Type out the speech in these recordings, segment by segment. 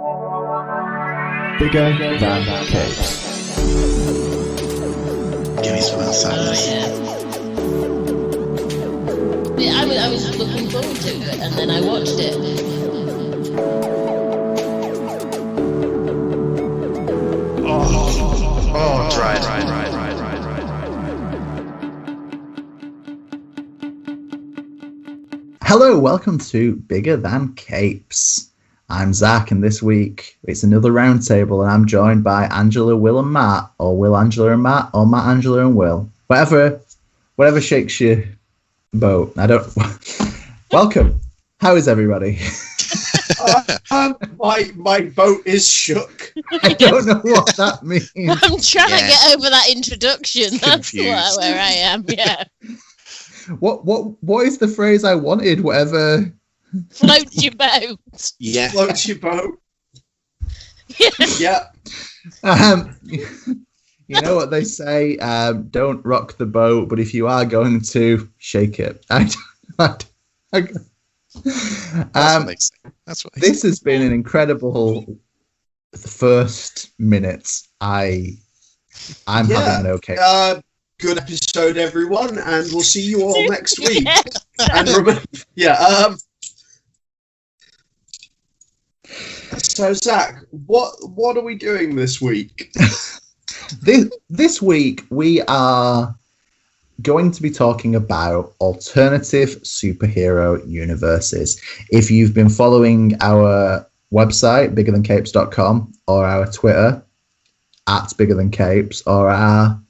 Bigger than capes. Give me some outside. Yeah, I was looking forward to it, and then I watched it. Right. Hello, welcome to Bigger Than Capes. I'm Zach, and this week it's another roundtable, and I'm joined by Angela, Will, and Matt, or Will, Angela, and Matt, or Matt, Angela, and Will. Whatever shakes your boat. Welcome. How is everybody? My boat is shook. I don't know what that means. I'm trying to get over that introduction. That's where I am. Yeah. What is the phrase I wanted? Whatever. Floats your boat. Yeah. Floats your boat. Yeah. You know what they say? Don't rock the boat, but if you are going to, shake it. That's what they say. This has been an incredible first minutes. I'm having an okay. Good episode, everyone, and we'll see you all next week. Yeah. And remember, So Zach, what are we doing this week? This week we are going to be talking about alternative superhero universes. If you've been following our website, biggerthancapes.com, or our Twitter, @biggerthancapes, or our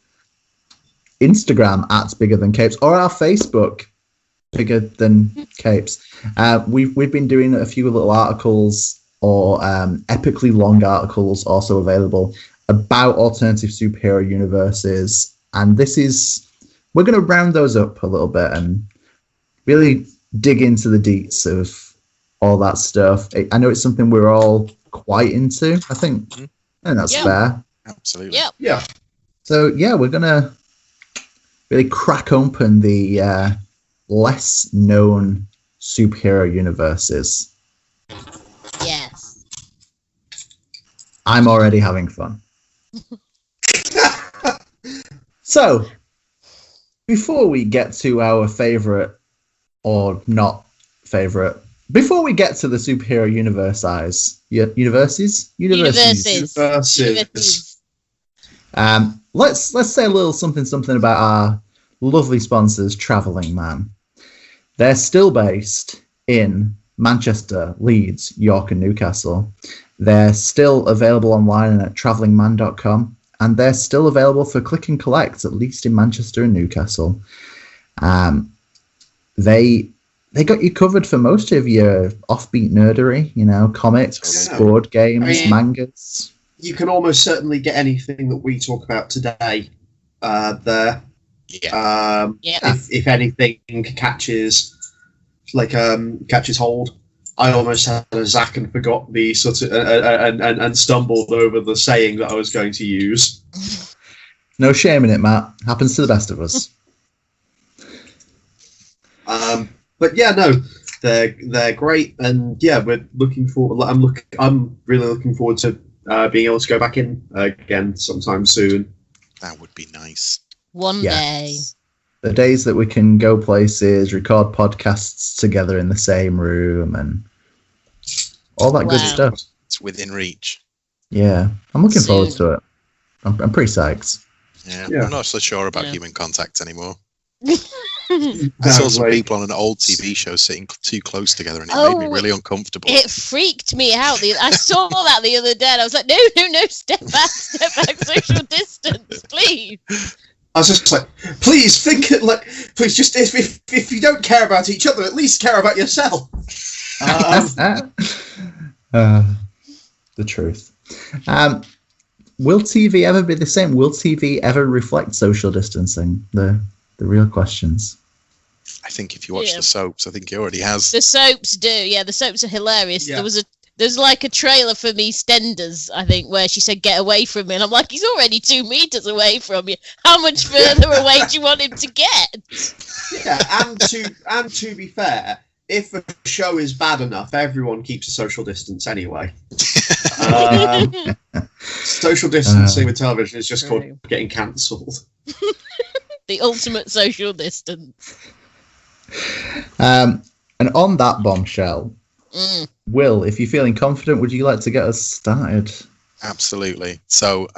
Instagram, @biggerthancapes, or our Facebook, Bigger Than Capes, we've been doing a few little articles, or epically long articles also available about alternative superhero universes, and we're going to round those up a little bit and really dig into the deets of all that stuff. I know it's something we're all quite into, I think, and that's fair. Absolutely. Yeah. So, we're going to really crack open the less known superhero universes. Yes. I'm already having fun. So, before we get to our favourite or not favourite, before we get to the superhero universes, let's say a little something about our lovely sponsors, Travelling Man. They're still based in Manchester, Leeds, York, and Newcastle. They're still available online at travellingman.com. And they're still available for click and collect, at least in Manchester and Newcastle. They got you covered for most of your offbeat nerdery, comics, board games, mangas. You can almost certainly get anything that we talk about today there. Yeah. If anything catches hold. I almost had a Zach and forgot the sort of and stumbled over the saying that I was going to use. No shame in it, Matt. Happens to the best of us. But they're great, and we're looking forward. I'm really looking forward to being able to go back in again sometime soon. That would be nice. One day. The days that we can go places, record podcasts together in the same room, and all that good stuff. It's within reach. Yeah, I'm looking forward to it. I'm pretty psyched. Yeah, I'm not so sure about human contact anymore. I saw some people on an old TV show sitting too close together, and it made me really uncomfortable. It freaked me out. I saw that the other day, and I was like, no, step back, social distance, please. I was just like, please just if you don't care about each other, at least care about yourself. The truth. Will TV ever be the same? Will TV ever reflect social distancing? The real questions. I think if you watch the soaps, I think it already has. The soaps do, the soaps are hilarious. Yeah. There's like a trailer for EastEnders, I think, where she said, get away from me. And I'm like, he's already 2 meters away from you. How much further away do you want him to get? Yeah, and to be fair, if a show is bad enough, everyone keeps a social distance anyway. Social distancing with television is just called getting cancelled. The ultimate social distance. And on that bombshell, Will, if you're feeling confident, would you like to get us started? Absolutely. So,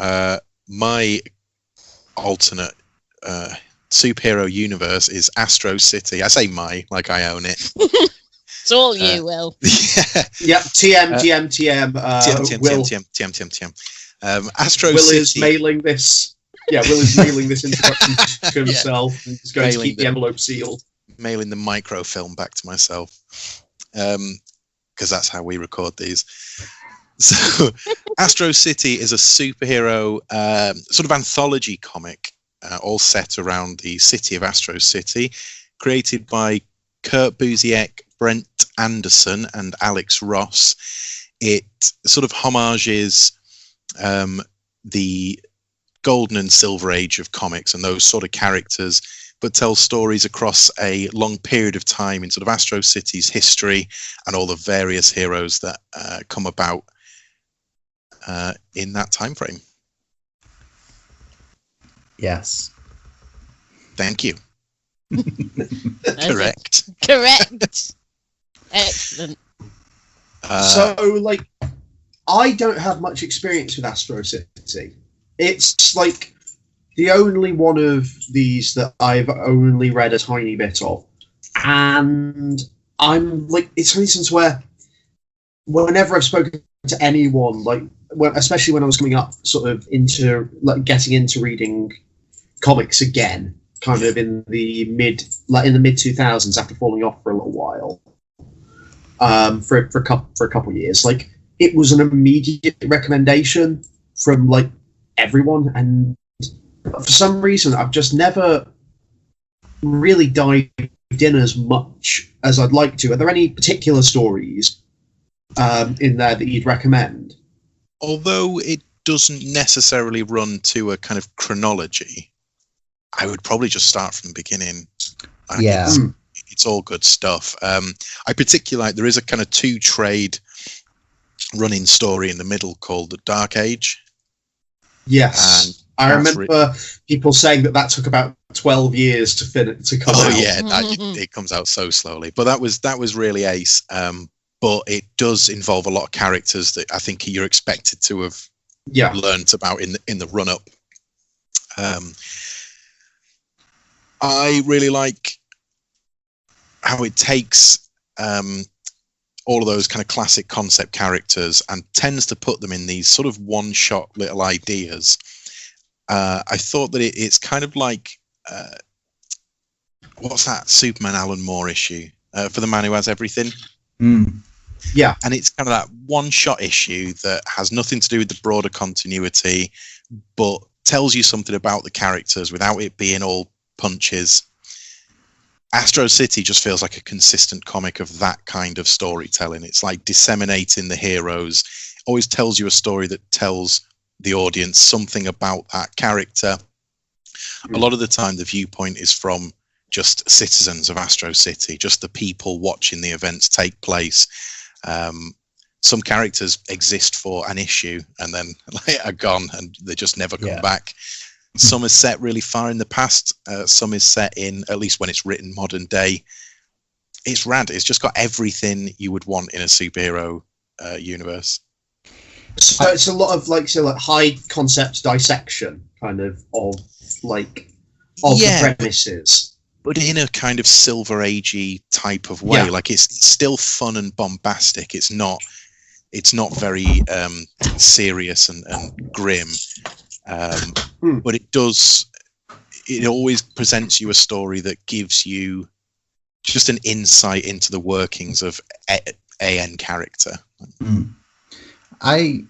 my alternate superhero universe is Astro City. I say my, like I own it. It's all you, Will. Yep, TM. Astro Will City. is mailing this. Yeah, Will is mailing this introduction to himself. And he's going to keep the envelope sealed. Mailing the microfilm back to myself. Because that's how we record these. So, Astro City is a superhero sort of anthology comic, all set around the city of Astro City, created by Kurt Busiek, Brent Anderson, and Alex Ross. It sort of homages the golden and silver age of comics and those sort of characters, but tells stories across a long period of time in sort of Astro City's history and all the various heroes that come about in that time frame. Yes. Thank you. Correct. Excellent. So, like, I don't have much experience with Astro City. It's like the only one of these that I've only read a tiny bit of. And I'm like, it's one of these things where whenever I've spoken to anyone, like, especially when I was coming up sort of into, like, getting into reading comics again, kind of in the mid 2000s after falling off for a little while, for a couple of years, like, it was an immediate recommendation from, like, everyone, and for some reason I've just never really dived in as much as I'd like to. Are there any particular stories in there that you'd recommend? Although it doesn't necessarily run to a kind of chronology, I would probably just start from the beginning. It's all good stuff. I particularly like, there is a kind of 2-trade running story in the middle called The Dark Age. Yes. And I remember people saying that took about 12 years to come out. Oh yeah, it comes out so slowly. But that was really ace. But it does involve a lot of characters that I think you're expected to have learnt about in the run up. I really like how it takes all of those kind of classic concept characters and tends to put them in these sort of one-shot little ideas. I thought that it's kind of like, what's that Superman Alan Moore issue for the Man Who Has Everything? Yeah. And it's kind of that one-shot issue that has nothing to do with the broader continuity, but tells you something about the characters without it being all punches. Astro City just feels like a consistent comic of that kind of storytelling. It's like disseminating the heroes. Always tells you a story that tells the audience something about that character. A lot of the time the viewpoint is from just citizens of Astro City, just the people watching the events take place. Some characters exist for an issue and then are gone and they just never come back. Some is set really far in the past. Some is set in, at least when it's written, modern day. It's rad. It's just got everything you would want in a superhero universe. So it's a lot of like high concept dissection, kind of the premises, but in a kind of Silver Agey type of way. Like it's still fun and bombastic. It's not very serious and grim. But it always presents you a story that gives you just an insight into the workings of AN character. I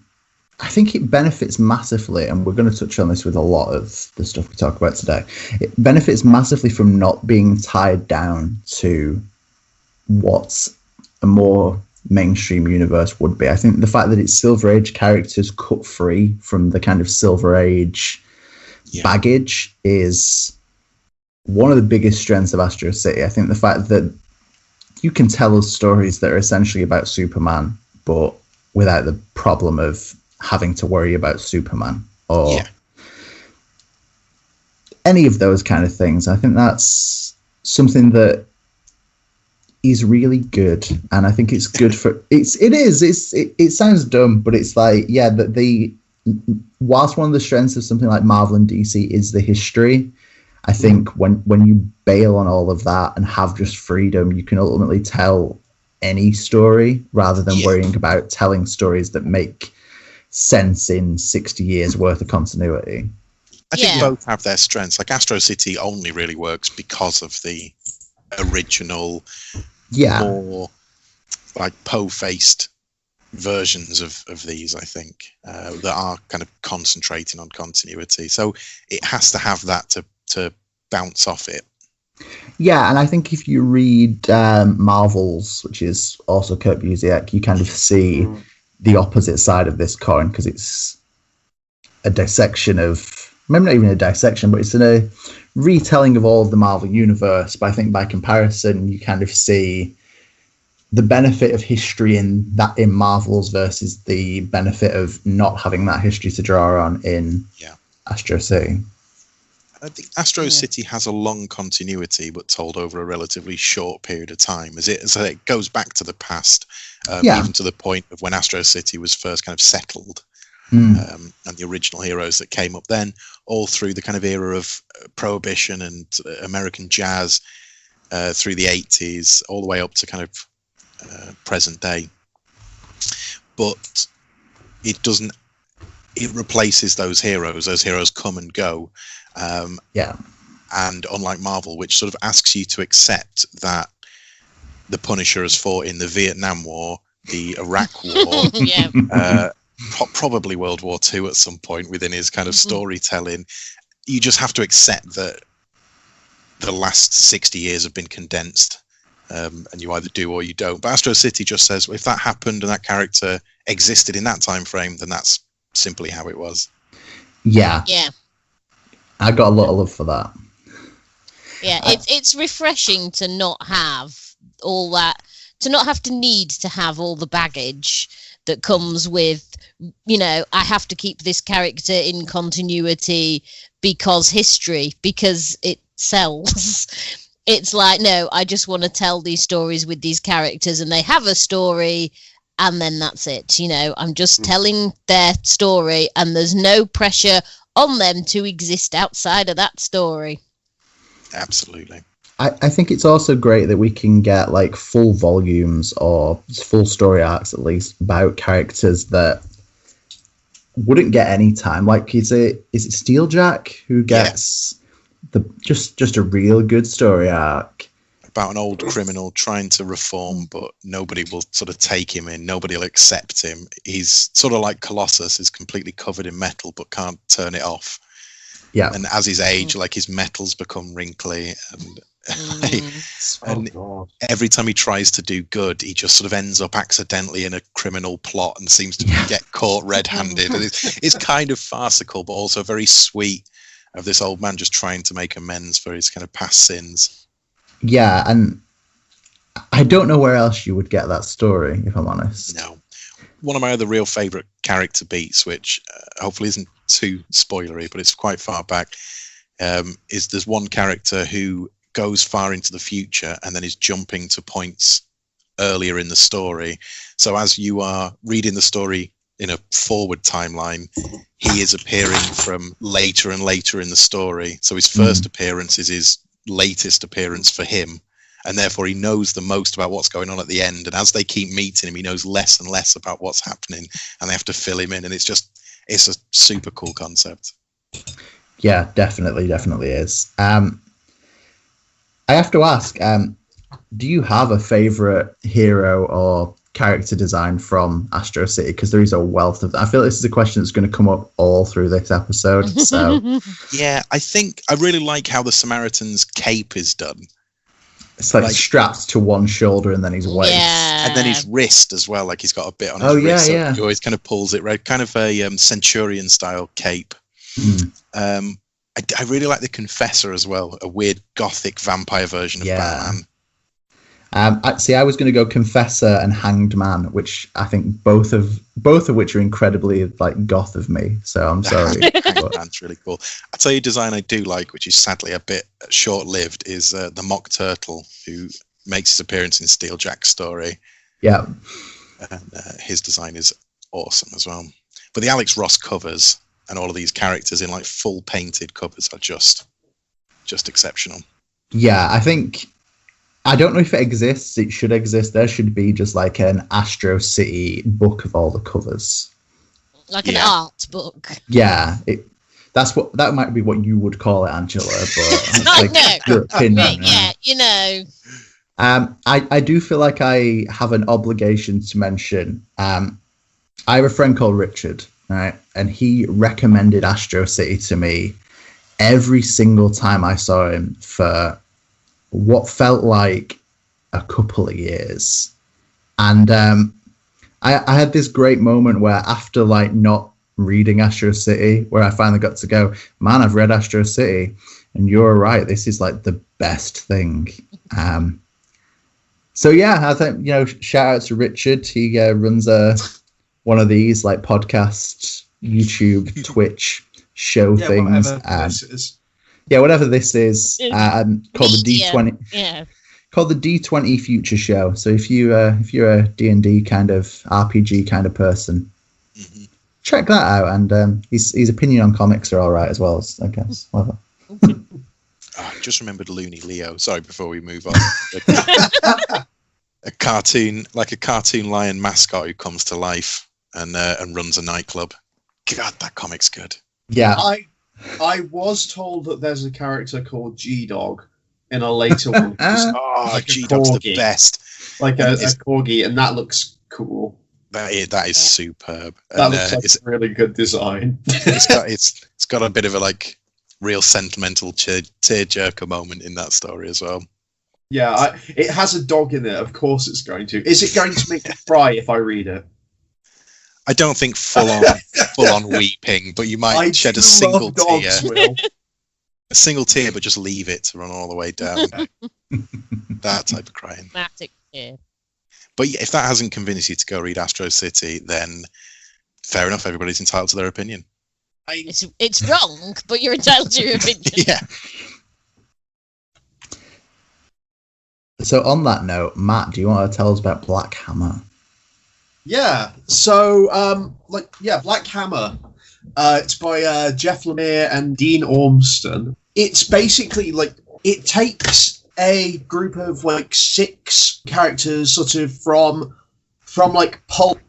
think it benefits massively, and we're going to touch on this with a lot of the stuff we talk about today. It benefits massively from not being tied down to what's a more mainstream universe would be. I think the fact that it's Silver Age characters cut free from the kind of Silver Age baggage is one of the biggest strengths of Astro City. I think the fact that you can tell us stories that are essentially about Superman, but without the problem of having to worry about Superman or any of those kind of things. I think that's something that is really good, and I think it's good for it sounds dumb, but it's like, yeah, that whilst one of the strengths of something like Marvel and DC is the history, I think when you bail on all of that and have just freedom, you can ultimately tell any story rather than worrying about telling stories that make sense in 60 years worth of continuity. I think both have their strengths. Like Astro City only really works because of the original, more like po-faced versions of these, I think, that are kind of concentrating on continuity. So it has to have that to bounce off it. Yeah, and I think if you read Marvels, which is also Kurt Busiek, you kind of see the opposite side of this coin, because it's a dissection of, maybe not even a dissection, but it's a retelling of all of the Marvel universe. But I think by comparison, you kind of see the benefit of history in Marvels versus the benefit of not having that history to draw on in Astro City. I think Astro City has a long continuity, but told over a relatively short period of time. So it goes back to the past, even to the point of when Astro City was first kind of settled, and the original heroes that came up then, all through the kind of era of Prohibition and American jazz, through the 80s, all the way up to kind of present day. But it doesn't. It replaces those heroes. Those heroes come and go. And unlike Marvel, which sort of asks you to accept that the Punisher has fought in the Vietnam War, the Iraq War, probably World War II at some point within his kind of storytelling, you just have to accept that the last 60 years have been condensed, and you either do or you don't. But Astro City just says, well, if that happened and that character existed in that time frame, then that's simply how it was. Yeah. I got a lot of love for that. Yeah, it's refreshing to not have all that, to not have to need to have all the baggage that comes with, I have to keep this character in continuity because history, because it sells. It's like, no, I just want to tell these stories with these characters, and they have a story, and then that's it. I'm just telling their story, and there's no pressure on them to exist outside of that story. Absolutely. I think it's also great that we can get like full volumes or full story arcs, at least, about characters that wouldn't get any time. Like, is it Steeljack who gets just a real good story arc about an old criminal trying to reform, but nobody will sort of take him in. Nobody will accept him. He's sort of like Colossus, is completely covered in metal, but can't turn it off. Yeah. And as his age, like his metals become wrinkly, and every time he tries to do good, he just sort of ends up accidentally in a criminal plot and seems to get caught red-handed. And it's kind of farcical, but also very sweet, of this old man just trying to make amends for his kind of past sins. Yeah, and I don't know where else you would get that story, if I'm honest. No. One of my other real favourite character beats, which hopefully isn't too spoilery, but it's quite far back, is there's one character who goes far into the future and then is jumping to points earlier in the story. So as you are reading the story in a forward timeline, he is appearing from later and later in the story. So his first appearance is his latest appearance for him, and therefore he knows the most about what's going on at the end. And as they keep meeting him, he knows less and less about what's happening, and they have to fill him in. And it's a super cool concept. Yeah, definitely is. I have to ask, do you have a favorite hero or character design from Astro City? Because there is a wealth of. I feel this is a question that's going to come up all through this episode. So yeah, I think I really like how the Samaritan's cape is done. It's like strapped to one shoulder and then his waist, and then his wrist as well. Like he's got a bit on his wrist. So he always kind of pulls it right, kind of a Centurion style cape. I really like the Confessor as well, a weird gothic vampire version of Batman. I was going to go Confessor and Hanged Man, which I think both of which are incredibly like goth of me. So I'm sorry. Hanged Man's really cool. I tell you, a design I do like, which is sadly a bit short-lived, is the Mock Turtle, who makes his appearance in Steeljack's story. Yeah, and his design is awesome as well. But the Alex Ross covers and all of these characters in like full painted covers are just exceptional. Yeah, I don't know if it exists. It should exist. There should be just like an Astro City book of all the covers, like an art book. Yeah, that might be what you would call it, Angela. But I your opinion. Yeah, you know. I do feel like I have an obligation to mention. I have a friend called Richard, right, and he recommended Astro City to me every single time I saw him for what felt like a couple of years. And I had this great moment where after like not reading Astro City, where I finally got to go, man, I've read Astro City and you're right, this is like the best thing. So yeah, I think, shout out to Richard. He runs one of these like podcast, YouTube, Twitch show things. Whatever this is, called the D20. Yeah. Called the D20 Future Show. So if you're a D&D kind of RPG kind of person, check that out. And his opinion on comics are all right as well. I guess. Whatever. I just remembered Looney Leo. Sorry, before we move on. a cartoon lion mascot who comes to life and runs a nightclub. God, that comic's good. Yeah. I was told that there's a character called G-Dog in a later one. Like G-Dog's the best. Like a corgi, and that looks cool. That is superb. That looks like a really good design. It's got a bit of a like real sentimental tearjerker moment in that story as well. Yeah, it has a dog in it. Of course it's going to. Is it going to make me cry if I read it? I don't think full on weeping, but you might shed a single tear. A single tear, but just leave it to run all the way down. That type of crying. Dramatic tear. But if that hasn't convinced you to go read Astro City, then fair enough. Everybody's entitled to their opinion. It's wrong, but you're entitled to your opinion. Yeah. So on that note, Matt, do you want to tell us about Black Hammer? Yeah. So, Black Hammer. It's by Jeff Lemire and Dean Ormston. It's basically it takes a group of 6 characters, sort of from pulp,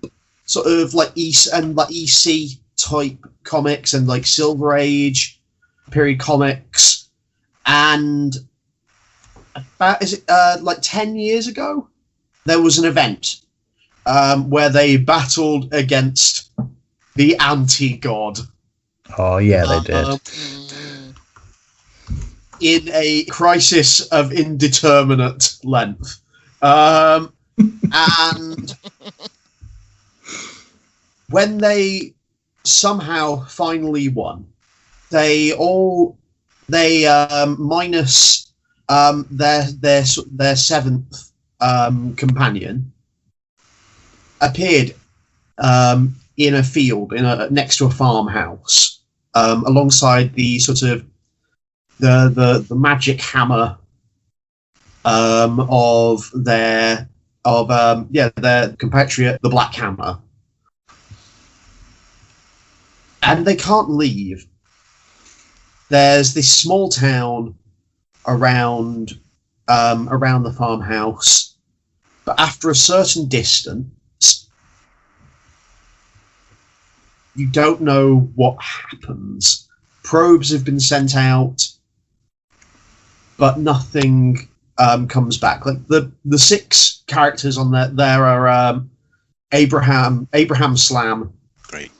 sort of EC type comics and Silver Age period comics, and about 10 years ago there was an event where they battled against the anti-god. Oh yeah, they did. In a crisis of indeterminate length. And when they somehow finally won, they minus their 7th companion appeared in a field next to a farmhouse, alongside the sort of the magic hammer of their compatriot, the Black Hammer, and they can't leave. There's this small town around the farmhouse, but after a certain distance, you don't know what happens. Probes have been sent out, but nothing comes back. The 6 characters on there are Abraham Slam, great,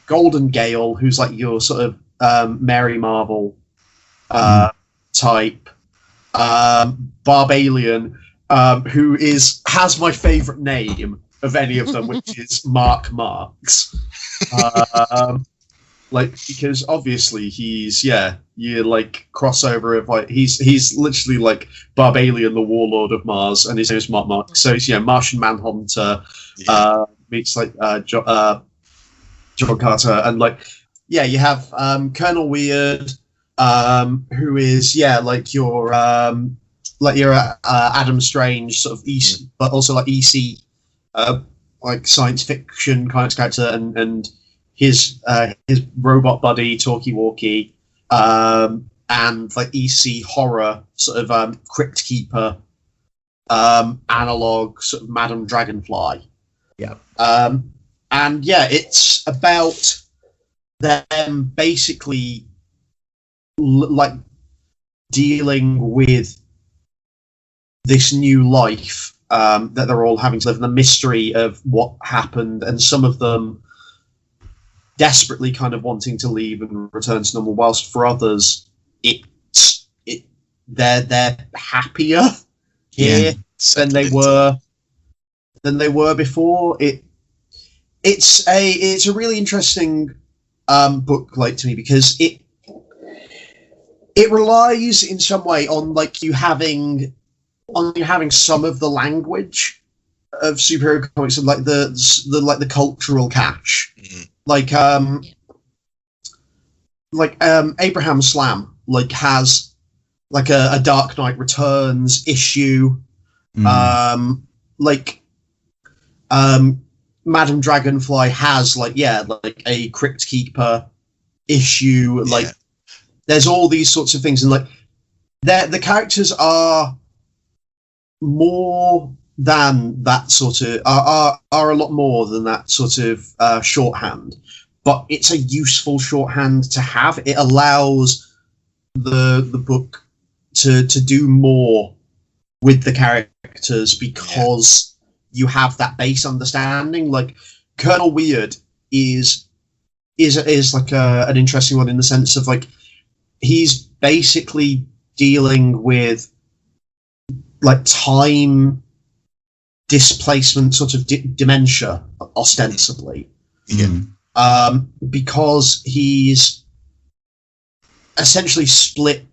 Golden Gale, who's like your sort of Mary Marvel type, Barbalian, who has my favourite name of any of them, which is Mark Marks. like, because obviously he's you like crossover of like he's literally like Barbalian, the warlord of Mars, and his name is Mark. So he's Martian Manhunter meets like John Carter, and like you have Colonel Weird, who is like your Adam Strange sort of EC, but also like EC, like science fiction kind of character, and his robot buddy Talkie Walkie, and like EC horror sort of Crypt Keeper, analog sort of Madame Dragonfly. Yeah. And it's about them basically like dealing with this new life that they're all having to live, and the mystery of what happened, and some of them desperately kind of wanting to leave and return to normal, whilst for others they're happier here than they were before. It's a really interesting book, like, to me, because it relies in some way on like you having some of the language of superhero comics, and like the cultural catch. Like Abraham Slam like has like a Dark Knight Returns issue, Madame Dragonfly has like a Crypt Keeper issue. Like there's all these sorts of things, and like the characters are more than that sort of are a lot more than that sort of shorthand, but it's a useful shorthand to have. It allows the book to do more with the characters because you have that base understanding. Like Colonel Weird is like an interesting one in the sense of like he's basically dealing with like time displacement, sort of dementia, ostensibly, because he's essentially split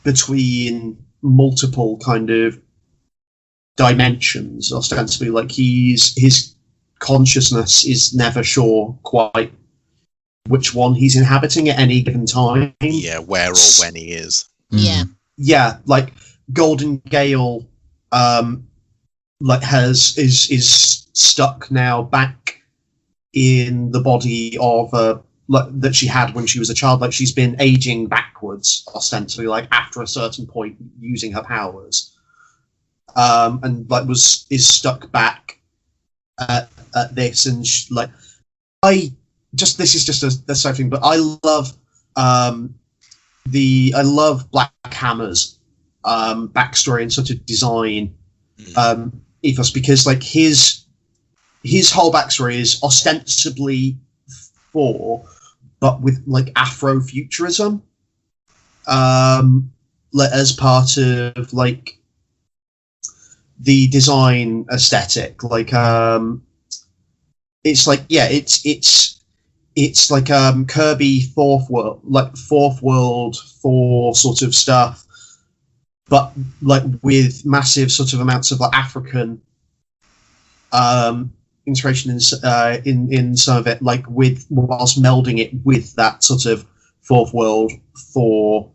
between multiple kind of dimensions, ostensibly. Like his consciousness is never sure quite which one he's inhabiting at any given time. Yeah, where or when he is. Yeah, like Golden Gale, like is stuck now back in the body of that she had when she was a child. Like she's been aging backwards, ostensibly, like after a certain point, using her powers, and like is stuck back at this. And this is just a side thing, but I love Black Hammer's backstory and sort of design ethos, because like his whole backstory is ostensibly but with like Afrofuturism, as part of like the design aesthetic. Like it's like it's like Kirby fourth world 4 sort of stuff, but like with massive sort of amounts of like African inspiration in some of it, like whilst melding it with that sort of fourth world 4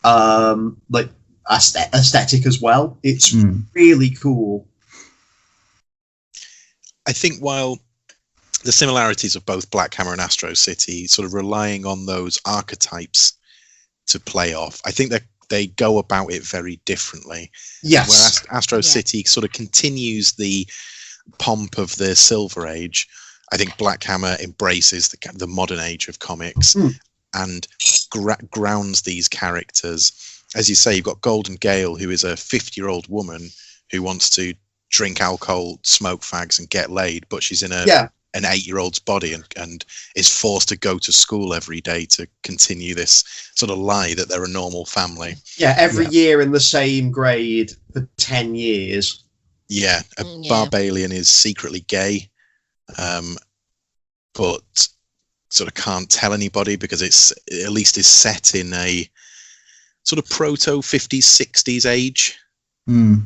like aesthetic as well. It's really cool. I think while the similarities of both Black Hammer and Astro City sort of relying on those archetypes to play off, I think that they go about it very differently. Yes. Whereas Astro City sort of continues the pomp of the Silver Age, I think Black Hammer embraces the modern age of comics and grounds these characters. As you say, you've got Golden Gale, who is a 50-year-old woman who wants to drink alcohol, smoke fags, and get laid, but she's in an 8-year-old's body and is forced to go to school every day to continue this sort of lie that they're a normal family. Yeah, every year in the same grade for 10 years. Yeah, Barbalian is secretly gay, but sort of can't tell anybody because it's at least is set in a sort of proto 50s 60s age. Where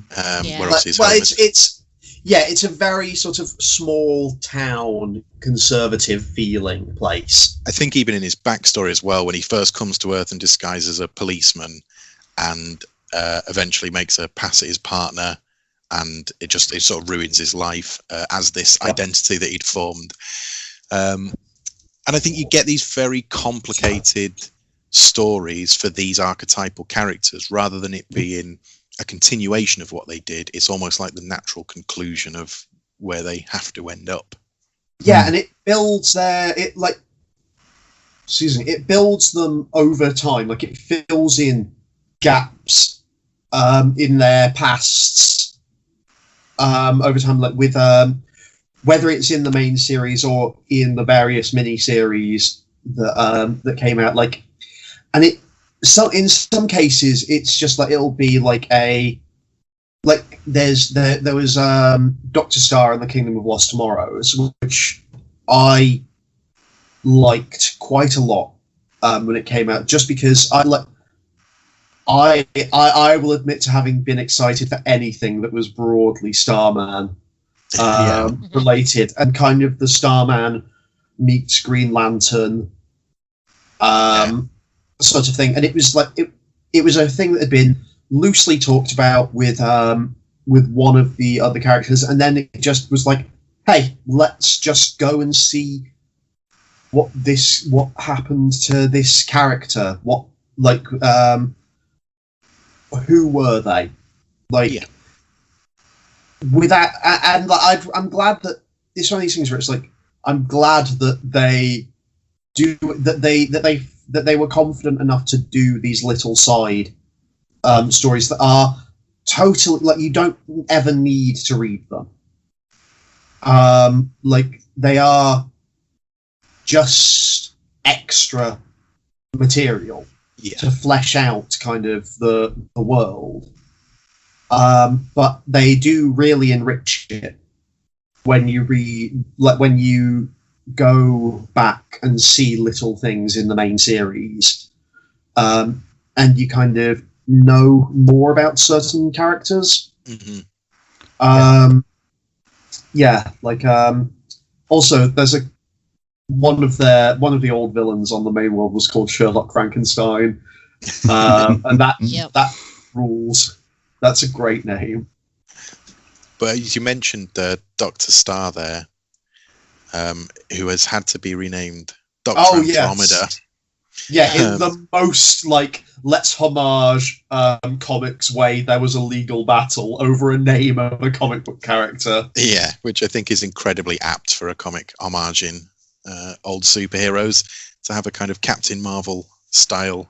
it's a very sort of small town conservative feeling place. I think even in his backstory as well, when he first comes to Earth and disguises as a policeman and eventually makes a pass at his partner, and it sort of ruins his life as this identity that he'd formed. And I think you get these very complicated stories for these archetypal characters rather than it being a continuation of what they did. It's almost like the natural conclusion of where they have to end up. Yeah, and it builds it builds them over time. Like, it fills in gaps in their pasts over time, like with whether it's in the main series or in the various mini-series that came out, like, and in some cases it's just like it'll be like there was Dr. Star and the Kingdom of Lost Tomorrows, which I liked quite a lot when it came out, just because I will admit to having been excited for anything that was broadly Starman related, and kind of the Starman meets Green Lantern sort of thing. And it was like it was a thing that had been loosely talked about with one of the other characters, and then it just was like, hey, let's just go and see what happened to this character. Who were they? With that, and I'm glad that it's one of these things where it's like, I'm glad that they were confident enough to do these little side stories that are totally, like, you don't ever need to read them. Like, they are just extra material to flesh out kind of the world. But they do really enrich it when you when you go back and see little things in the main series, and you kind of know more about certain characters. Also, there's one of the old villains on the main world was called Sherlock Frankenstein, and that rules. That's a great name. But as you mentioned, Dr. Star there, who has had to be renamed Dr. Andromeda. Yeah, in the most, like, let's homage comics way, there was a legal battle over a name of a comic book character. Yeah, which I think is incredibly apt for a comic homaging old superheroes, to have a kind of Captain Marvel style.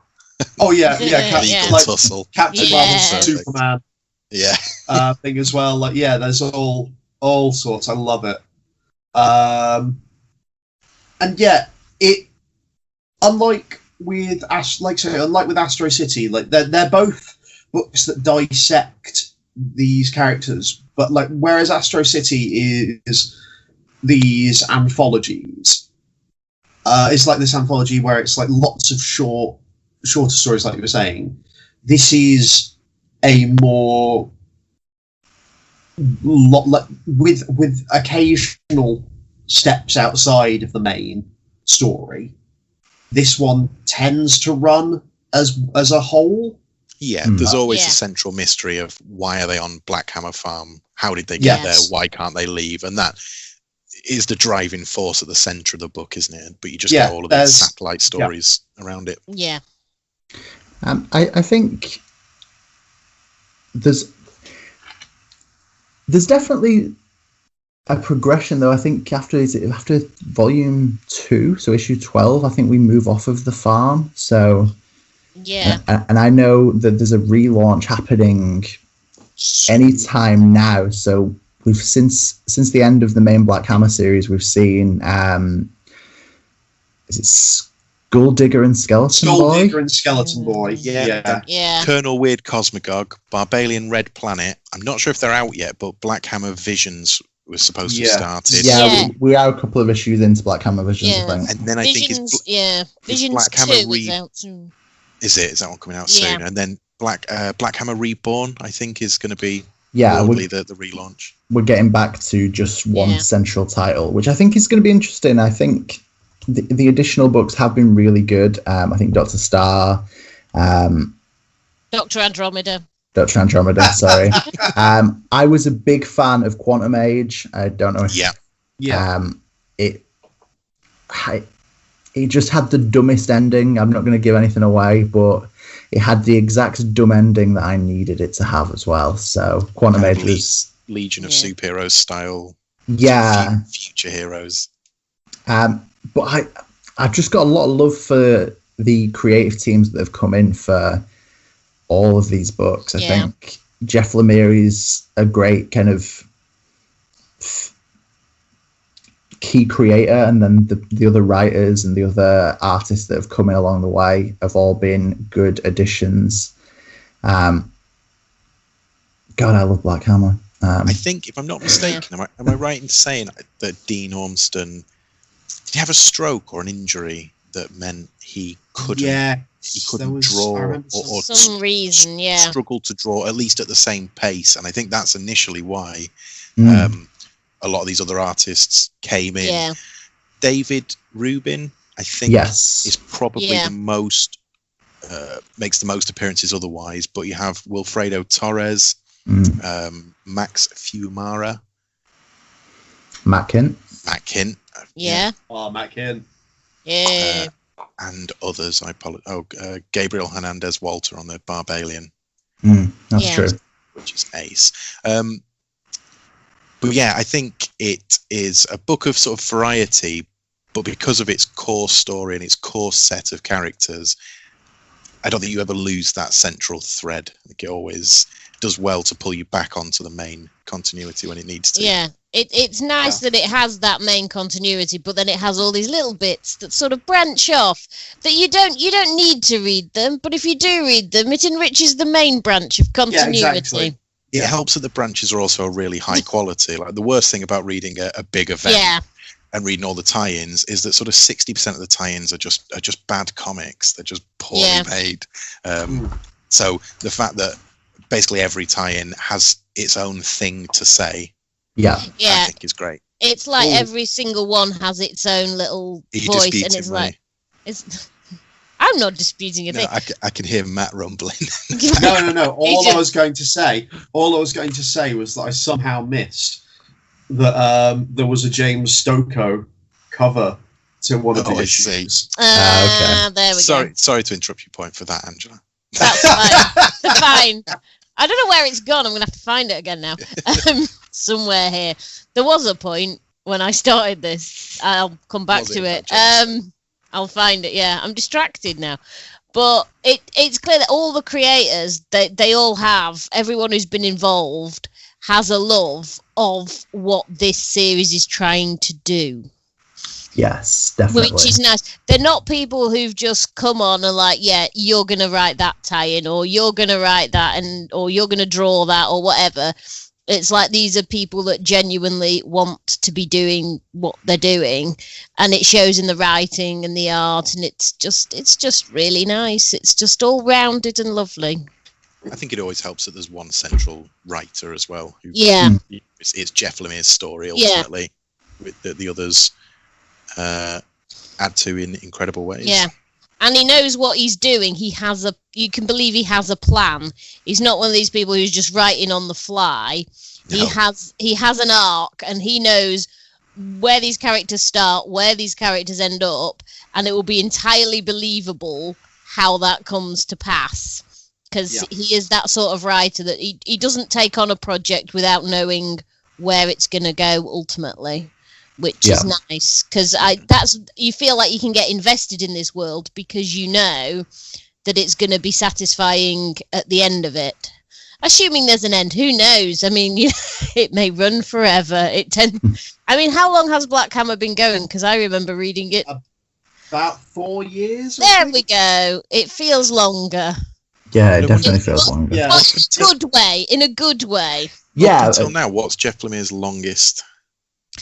Oh yeah, legal tussle. Captain Marvel, Superman. Yeah. Thing as well. Like, yeah, there's all sorts. I love it. And yeah, it unlike with Astro City, like they're both books that dissect these characters, but like whereas Astro City is these anthologies, it's like this anthology where it's like lots of shorter stories, like you were saying. This is a more with occasional steps outside of the main story. This one tends to run as a whole. Yeah, there's always a central mystery of why are they on Black Hammer Farm? How did they get there? Why can't they leave? And that is the driving force at the centre of the book, isn't it? But you just get all of these satellite stories around it. Yeah. I think there's definitely a progression, though. I think after volume 2, so issue 12, I think we move off of the farm. So yeah, and I know that there's a relaunch happening anytime now. So we've since the end of the main Black Hammer series, we've seen is it Skull Digger and Skeleton Boy? Yeah. Colonel Weird Cosmagog, Barbalian Red Planet. I'm not sure if they're out yet, but Black Hammer Visions was supposed to have started. Yeah, we are a couple of issues into Black Hammer Visions, I think. And then I think Visions Black 2 Hammer is out soon. Is that one coming out soon? And then Black Hammer Reborn, I think, is going to be probably the relaunch. We're getting back to just one central title, which I think is going to be interesting. I think the additional books have been really good. I think Dr. Star, Dr. Andromeda, sorry. I was a big fan of Quantum Age. I don't know if it just had the dumbest ending. I'm not going to give anything away, but it had the exact dumb ending that I needed it to have as well. So Quantum Age was Legion of Superheroes style. Future heroes. But I've just got a lot of love for the creative teams that have come in for all of these books. I think Jeff Lemire is a great kind of key creator, and then the other writers and the other artists that have come in along the way have all been good additions. God, I love Black Hammer. I think, if I'm not mistaken, am I right in saying that Dean Ormston did he have a stroke or an injury that meant he couldn't draw or for some reason struggled to draw at least at the same pace, and I think that's initially why a lot of these other artists came in. David Rubin, I think, is probably the most makes the most appearances otherwise, but you have Wilfredo Torres, Max Fiumara, Matt Kint, Matt Kint, and others. I apologize. Gabriel Hernandez Walter on the Barbalian. That's true. Which is ace. But I think it is a book of sort of variety, but because of its core story and its core set of characters, I don't think you ever lose that central thread. I think it always does well to pull you back onto the main continuity when it needs to. Yeah, it's nice that it has that main continuity, but then it has all these little bits that sort of branch off that you don't need to read them, but if you do read them, it enriches the main branch of continuity. Yeah, exactly. It helps that the branches are also really high quality. Like the worst thing about reading a big event and reading all the tie-ins is that sort of 60% of the tie-ins are just bad comics. They're just poorly made. So the fact that basically every tie-in has its own thing to say, I think is great. It's like every single one has its own little voice, and it's like I'm not disputing a thing. I can hear Matt rumbling. No. All I was going to say was that I somehow missed that there was a James Stokoe cover to one of the issues. Okay. There we go. Sorry to interrupt your point for that, Angela. That's fine. Fine. I don't know where it's gone. I'm going to have to find it again now. Somewhere here. There was a point when I started this. I'll come back to it. I'll find it. Yeah, I'm distracted now. But it's clear that all the creators, they all have, everyone who's been involved has a love of what this series is trying to do. Yes, definitely. Which is nice. They're not people who've just come on and like, you're going to write that tie-in, or you're going to write that, or you're going to draw that, or whatever. It's like these are people that genuinely want to be doing what they're doing, and it shows in the writing and the art, and it's just really nice. It's just all rounded and lovely. I think it always helps that there's one central writer as well. It's Jeff Lemire's story ultimately, with the others add to in incredible ways. Yeah. And he knows what he's doing. You can believe he has a plan. He's not one of these people who's just writing on the fly. No. He has an arc, and he knows where these characters start, where these characters end up, and it will be entirely believable how that comes to pass. Because he is that sort of writer that he doesn't take on a project without knowing where it's going to go ultimately. Which is nice, because you feel like you can get invested in this world because you know that it's going to be satisfying at the end of it. Assuming there's an end, who knows? I mean, it may run forever. I mean, how long has Black Hammer been going? Because I remember reading it about 4 years. There we go. It feels longer. Yeah, it definitely feels longer. Yeah. In a good way. Yeah. Until now, what's Jeff Lemire's longest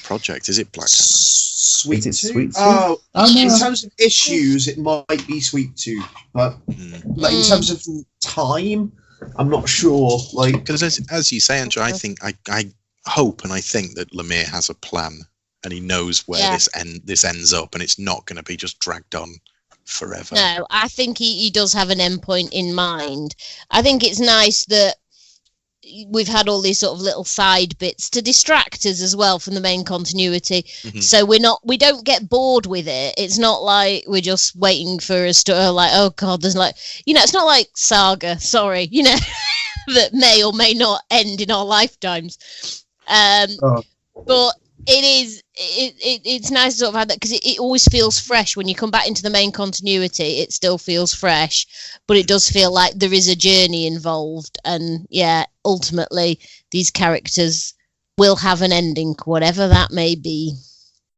project? Is it Black Hammer? Sweet Is it Tooth? Sweet Tooth? Oh, Oh, no. in terms of issues, it might be Sweet Tooth, but Mm. in terms of time, I'm not sure. Like, Because as you say, Andrew, I think I hope and I think that Lemire has a plan and he knows where this ends up, and it's not going to be just dragged on forever. No, I think he does have an endpoint in mind. I think it's nice that we've had all these sort of little side bits to distract us as well from the main continuity. Mhm. So we don't get bored with it. It's not like we're just waiting for a story like, oh God, there's like, it's not like Saga, sorry, that may or may not end in our lifetimes. But it's nice to sort of have that, because it always feels fresh when you come back into the main continuity. It still feels fresh, but it does feel like there is a journey involved, and ultimately these characters will have an ending, whatever that may be.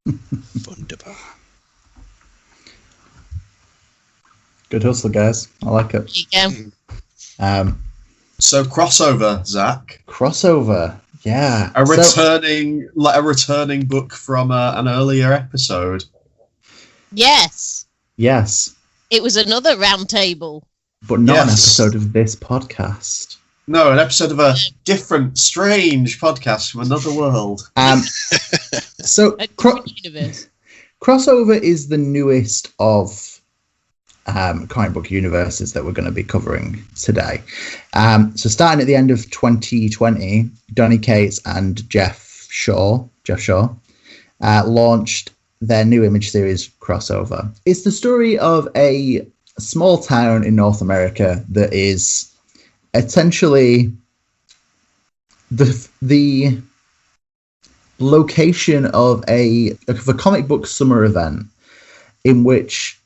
Wunderbar. Good hustle, guys. I like it. There you go. so crossover, Zach. Crossover. Yeah. A returning book from an earlier episode. Yes. Yes. It was another roundtable. But not an episode of this podcast. No, an episode of a different, strange podcast from another world. So A different universe. Crossover is the newest of comic book universes that we're going to be covering today. So starting at the end of 2020, Donny Cates and Jeff Shaw launched their new Image series Crossover. It's the story of a small town in North America that is essentially the location of a comic book summer event in which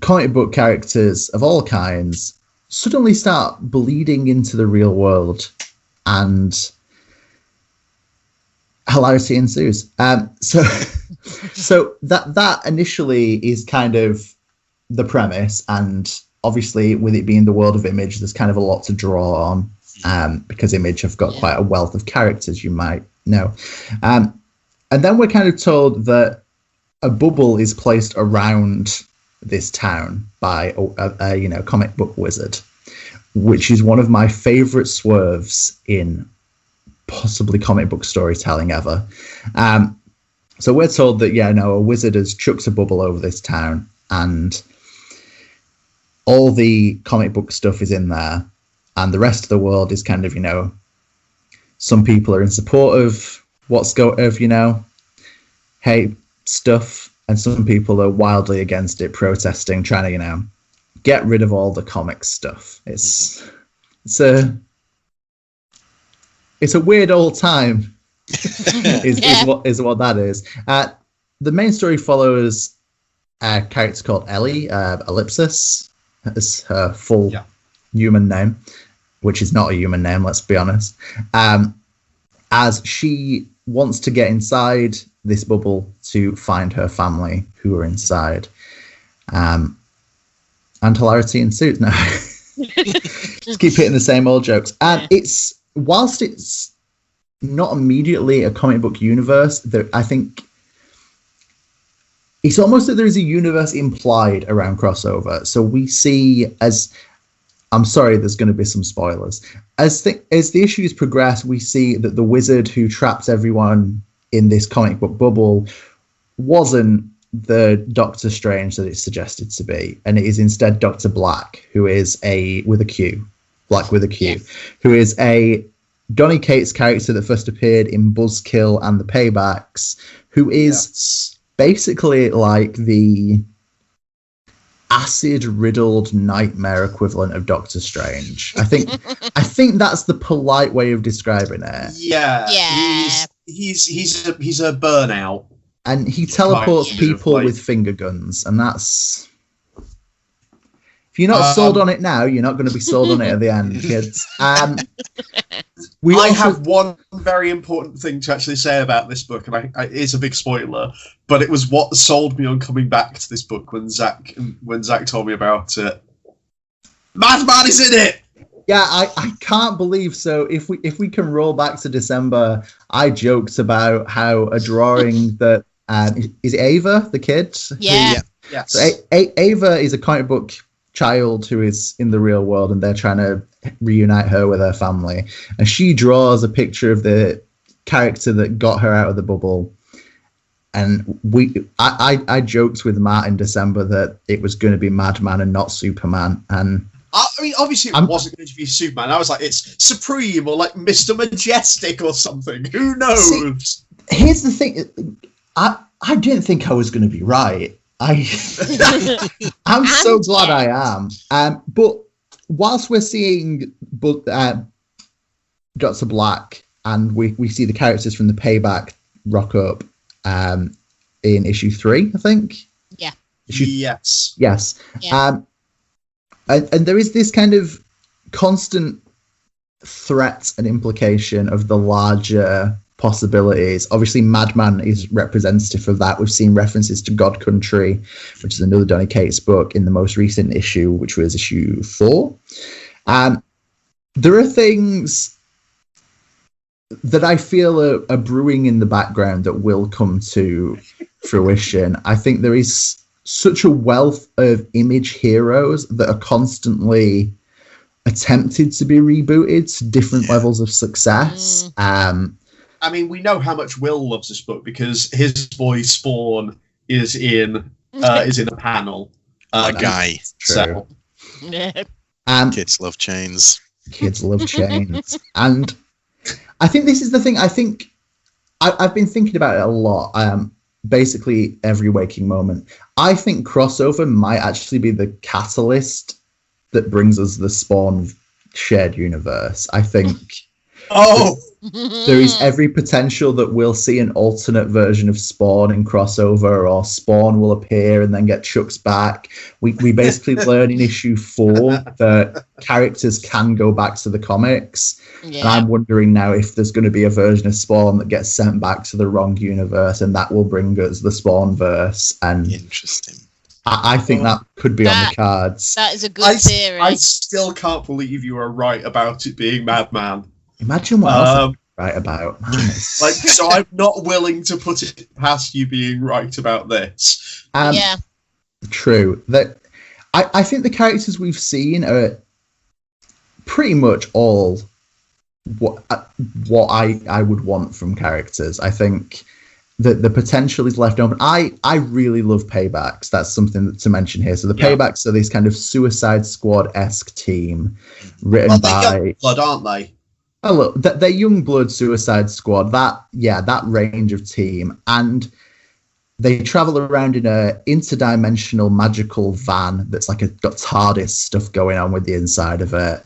comic book characters of all kinds suddenly start bleeding into the real world, and hilarity ensues. So that initially is kind of the premise, and obviously with it being the world of Image, there's kind of a lot to draw on, because Image have got quite a wealth of characters, you might know. And then we're kind of told that a bubble is placed around this town by a comic book wizard, which is one of my favorite swerves in possibly comic book storytelling ever. So we're told that a wizard has chucked a bubble over this town, and all the comic book stuff is in there, and the rest of the world is kind of some people are in support of hate stuff, and some people are wildly against it, protesting, trying to, get rid of all the comic stuff. It's a weird old time, is what that is. The main story follows a character called Ellie, Ellipsis, is her full human name, which is not a human name, let's be honest. As she wants to get inside this bubble to find her family who are inside. And hilarity ensues. No. Just keep hitting the same old jokes. And whilst it's not immediately a comic book universe, I think it's almost that there is a universe implied around Crossover. So we see, I'm sorry, there's going to be some spoilers. As the issues progress, we see that the wizard who traps everyone in this comic book bubble wasn't the Doctor Strange that it's suggested to be, and it is instead Dr. Black, who is Black with a Q, who is a Donny Cates character that first appeared in Buzzkill and the Paybacks, who is basically like the acid-riddled nightmare equivalent of Doctor Strange. I think that's the polite way of describing it. Yeah. He's a burnout. And he teleports people with finger guns, and that's... If you're not sold on it now, you're not going to be sold on it at the end, kids. I have one very important thing to actually say about this book, and it's a big spoiler, but it was what sold me on coming back to this book when Zach told me about it. Madman is in it! Yeah, I can't believe so. If we can roll back to December, I joked about how a drawing that is it Ava the kid? Yeah. Yes. So Ava is a comic book child who is in the real world, and they're trying to reunite her with her family. And she draws a picture of the character that got her out of the bubble. And I joked with Matt in December that it was going to be Madman and not Superman. And I mean, obviously it wasn't going to be Superman. I was like, it's Supreme or like Mr. Majestic or something. Who knows? Here's the thing. I didn't think I was going to be right. I'm so glad I am. But whilst we're seeing Dr. Black and we see the characters from the Payback rock up in issue 3, I think. Yeah. Yes. Yes. Yeah. And there is this kind of constant threat and implication of the larger possibilities. Obviously, Madman is representative of that. We've seen references to God Country, which is another Donny Cates book in the most recent issue, which was issue 4. There are things that I feel are brewing in the background that will come to fruition. I think there is such a wealth of image heroes that are constantly attempted to be rebooted to different levels of success. I mean, we know how much Will loves this book because his boy Spawn is in a panel. A guy. So. Kids love chains. Kids love chains. And I think this is the thing. I think I've been thinking about it a lot. Basically every waking moment. I think Crossover might actually be the catalyst that brings us the Spawn shared universe. I think there is every potential that we'll see an alternate version of Spawn in Crossover, or Spawn will appear and then get chucked back. We basically learn in issue 4 that characters can go back to the comics. Yeah. And I'm wondering now if there's going to be a version of Spawn that gets sent back to the wrong universe, and that will bring us the Spawnverse. And interesting. I think that could be on the cards. That is a good theory. I still can't believe you are right about it being Madman. Imagine what else I'm right about. So I'm not willing to put it past you being right about this. Yeah. True. That I think the characters we've seen are pretty much all what I would want from characters. I think that the potential is left open. I really love Paybacks. That's something to mention here. So the Paybacks are this kind of Suicide Squad-esque team written by Blood, aren't they? Oh, look, they're Youngblood Suicide Squad. That range of team, and they travel around in a interdimensional magical van that's like got TARDIS stuff going on with the inside of it.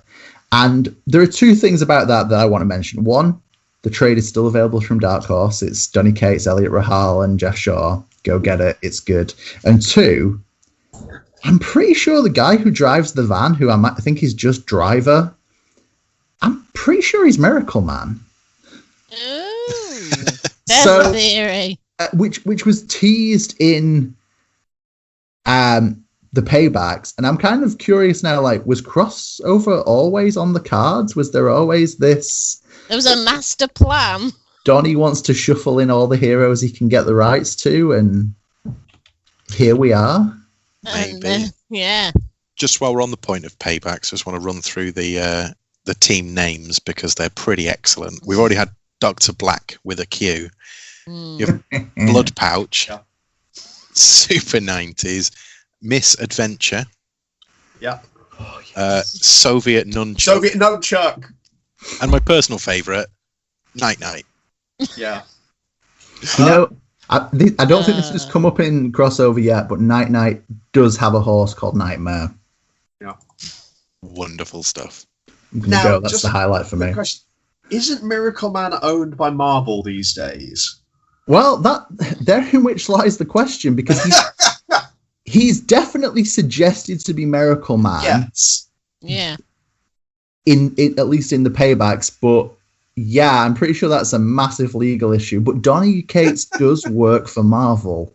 And there are 2 things about that I want to mention. One, the trade is still available from Dark Horse. It's Donny Cates, Elliot Rahal, and Jeff Shaw. Go get it. It's good. And 2, I'm pretty sure the guy who drives the van, who I think is just driver, I'm pretty sure he's Miracle Man. Ooh, that's a theory. Which was teased in the Paybacks, and I'm kind of curious now. Like, was Crossover always on the cards? Was there always this? There was a master plan. Donny wants to shuffle in all the heroes he can get the rights to, and here we are. Maybe. Yeah. Just while we're on the point of Paybacks, I just want to run through the team names because they're pretty excellent. We've already had Dr. Black with a Q. You have Blood Pouch, Super 90s, Miss Adventure, Soviet Nunchuck, and my personal favourite, Night Night. Yeah. You know, I don't think this has come up in Crossover yet, but Night Night does have a horse called Nightmare. Yeah. Wonderful stuff. That's the highlight for me. Question. Isn't Miracle Man owned by Marvel these days? Well, therein which lies the question, because he's definitely suggested to be Miracle Man. Yes. Yeah. In at least in the Paybacks, but yeah, I'm pretty sure that's a massive legal issue. But Donny Cates does work for Marvel.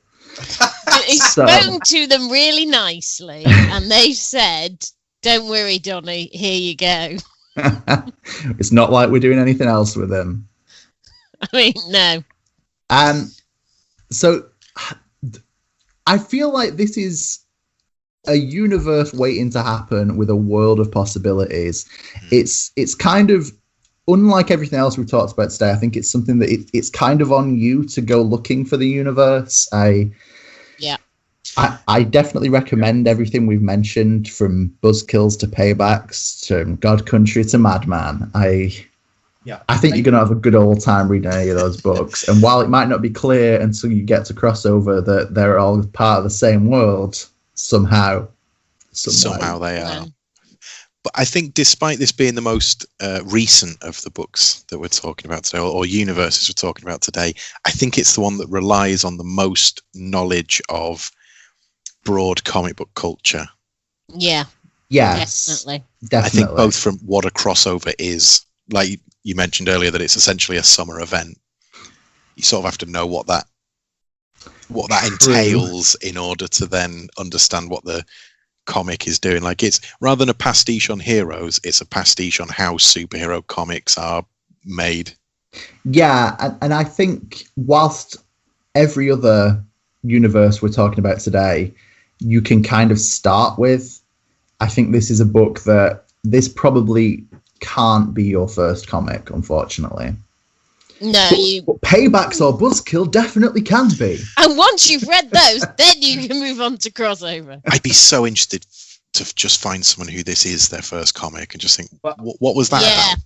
He's spoken to them really nicely, and they've said, "Don't worry, Donny. Here you go." It's not like we're doing anything else with him. I mean, no. So I feel like this is a universe waiting to happen with a world of possibilities. It's kind of unlike everything else we've talked about today. I think it's something that it's kind of on you to go looking for the universe. I definitely recommend everything we've mentioned, from Buzzkills to Paybacks to God Country to Madman. I think you're going to have a good old time reading any of those books. And while it might not be clear until you get to Crossover that they're all part of the same world, somehow they are. But I think despite this being the most recent of the books that we're talking about today, or universes we're talking about today, I think it's the one that relies on the most knowledge of broad comic book culture. Yeah. Yes. Definitely. I think both from what a crossover is, like you mentioned earlier, that it's essentially a summer event. You sort of have to know what that entails in order to then understand what the comic is doing. Like, it's rather than a pastiche on heroes, it's a pastiche on how superhero comics are made. Yeah, and I think whilst every other universe we're talking about today you can kind of start with, I think this is a book that this probably can't be your first comic, unfortunately. No, but Paybacks or Buzzkill definitely can be. And once you've read those, then you can move on to Crossover. I'd be so interested to just find someone who this is their first comic and just think, what was that about?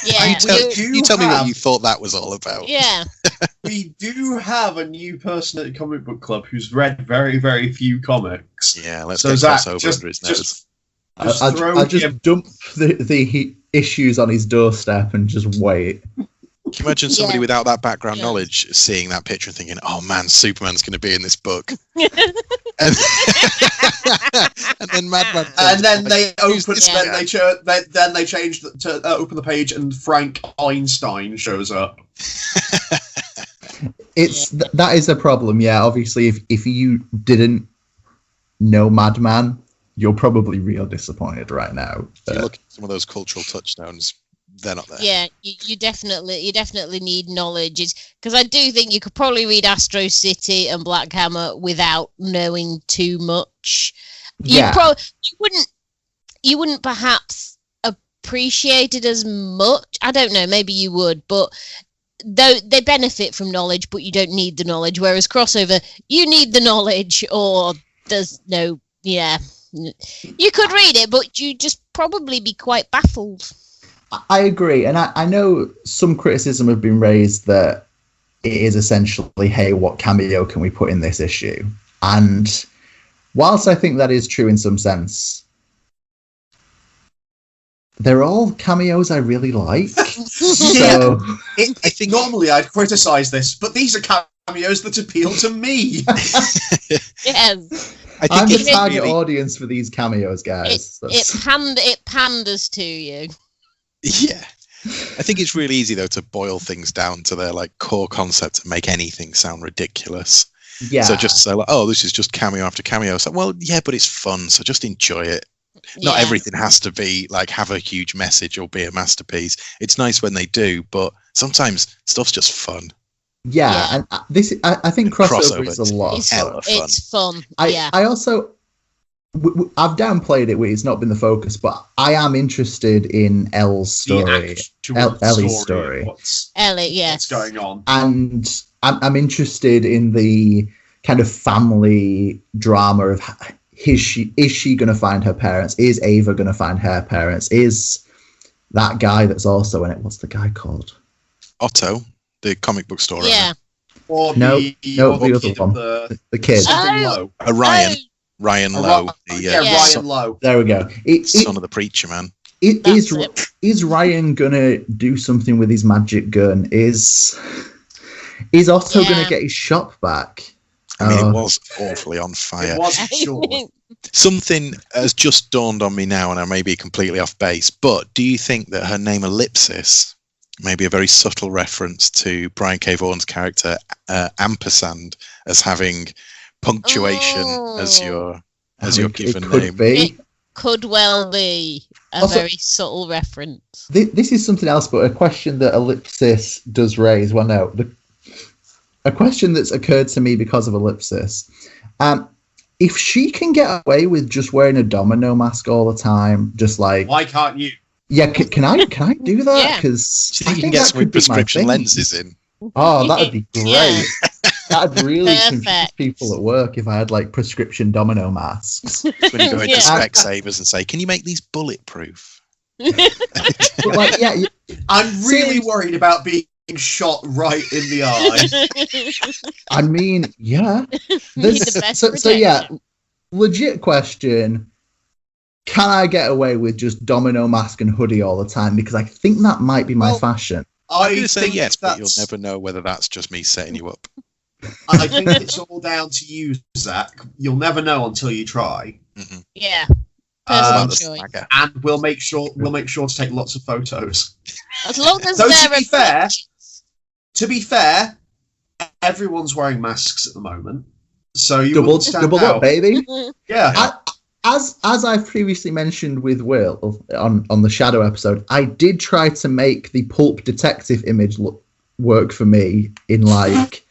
Yeah, you tell me what you thought that was all about. Yeah. We do have a new person at Comic Book Club who's read very, very few comics. Yeah, let's get Crossover under his nose. I'll just dump the issues on his doorstep and just wait. Can you imagine somebody without that background knowledge seeing that picture and thinking, "Oh man, Superman's going to be in this book," and then Madman, and then they open, then they change to open the page, and Frank Einstein shows up. That is a problem. Yeah, obviously, if you didn't know Madman, you're probably real disappointed right now. You look at some of those cultural touchdowns. They're not there. Yeah, you definitely need knowledge. Because I do think you could probably read Astro City and Black Hammer without knowing too much. You wouldn't perhaps appreciate it as much. I don't know, maybe you would, but though they benefit from knowledge, but you don't need the knowledge. Whereas Crossover, you need the knowledge, or there's no. Yeah, you could read it, but you'd just probably be quite baffled. I agree, and I know some criticism have been raised that it is essentially, hey, what cameo can we put in this issue? And whilst I think that is true in some sense, they're all cameos I really like. So I think normally I'd criticize this, but these are cameos that appeal to me. Yes. I'm the target audience for these cameos, guys. It panders to you. Yeah, I think it's really easy though to boil things down to their like core concept and make anything sound ridiculous. Yeah. So just say like, oh, this is just cameo after cameo. So well, yeah, but it's fun, so just enjoy it. Not everything has to be like have a huge message or be a masterpiece. It's nice when they do, but sometimes stuff's just fun. Yeah. And I think crossover is a lot of fun. It's fun. I also. I've downplayed it. It's not been the focus, but I am interested in Elle's story. Ellie's story. Ellie, yes. What's going on? And I'm interested in the kind of family drama of is she going to find her parents? Is Ava going to find her parents? Is that guy that's also in it? What's the guy called? Otto, the comic book store. Yeah. Or the other one, the kid. Ryan. Ryan Lowe. Ryan Lowe. There we go. Son of the preacher, man. Is Ryan gonna do something with his magic gun? Is Otto gonna get his shop back? I mean, it was awfully on fire. It was, sure. Something has just dawned on me now, and I may be completely off base, but do you think that her name Ellipsis may be a very subtle reference to Brian K. Vaughan's character Ampersand as having punctuation as your given name? Be. could well be a Also, very subtle reference. This is something else, but a question that Ellipsis does raise. Well, no, a question that's occurred to me because of Ellipsis. If she can get away with just wearing a domino mask all the time, just like, why can't you? Yeah, can I do that? Yeah. Because Do you think you can get some with prescription lenses in? Oh, that would be great. Yeah. That'd really confuse Perfect. people at work if I had like prescription domino masks. When you go into Yeah. Specsavers and say, "Can you make these bulletproof?" But like, yeah, I'm really Seriously. worried about being shot right in the eye. I mean, yeah. Need the best So yeah, protection. legit question. Can I get away with just domino mask and hoodie all the time? Because I think that might be my Well, fashion. I'm I going to say think yes, but you'll that's- never know whether that's just me setting you up. I think it's all down to you, Zach. You'll never know until you try. Yeah. Um, Personal choice. Swagger. And we'll make sure to take lots of photos. As long as Though, there to are be fair- pictures. To be fair, everyone's wearing masks at the moment, so you Double wouldn't stand up, out. baby. Yeah. As I've previously mentioned with Will on the Shadow episode, I did try to make the pulp detective image work for me in like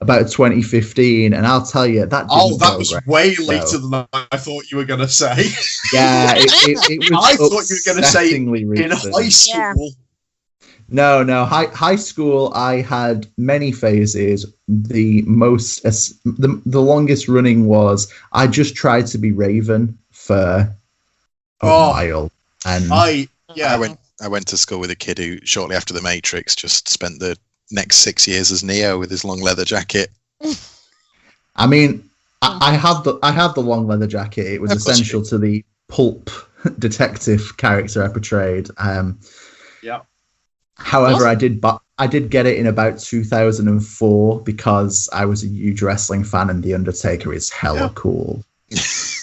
about 2015, and I'll tell you that. Oh, didn't that go was great. way So- later than I thought you were going to say. Yeah, it was. I thought you were gonna say upsettingly In recent. high school. No. High school, I had many phases. The longest running was I just tried to be Raven for a Oh. while, and I went to school with a kid who, shortly after The Matrix, just spent the next 6 years as Neo with his long leather jacket. I mean, I have the long leather jacket. It was Of course you essential to the pulp detective character I portrayed. Yeah. However, I did get it in about 2004 because I was a huge wrestling fan, and The Undertaker is hella cool.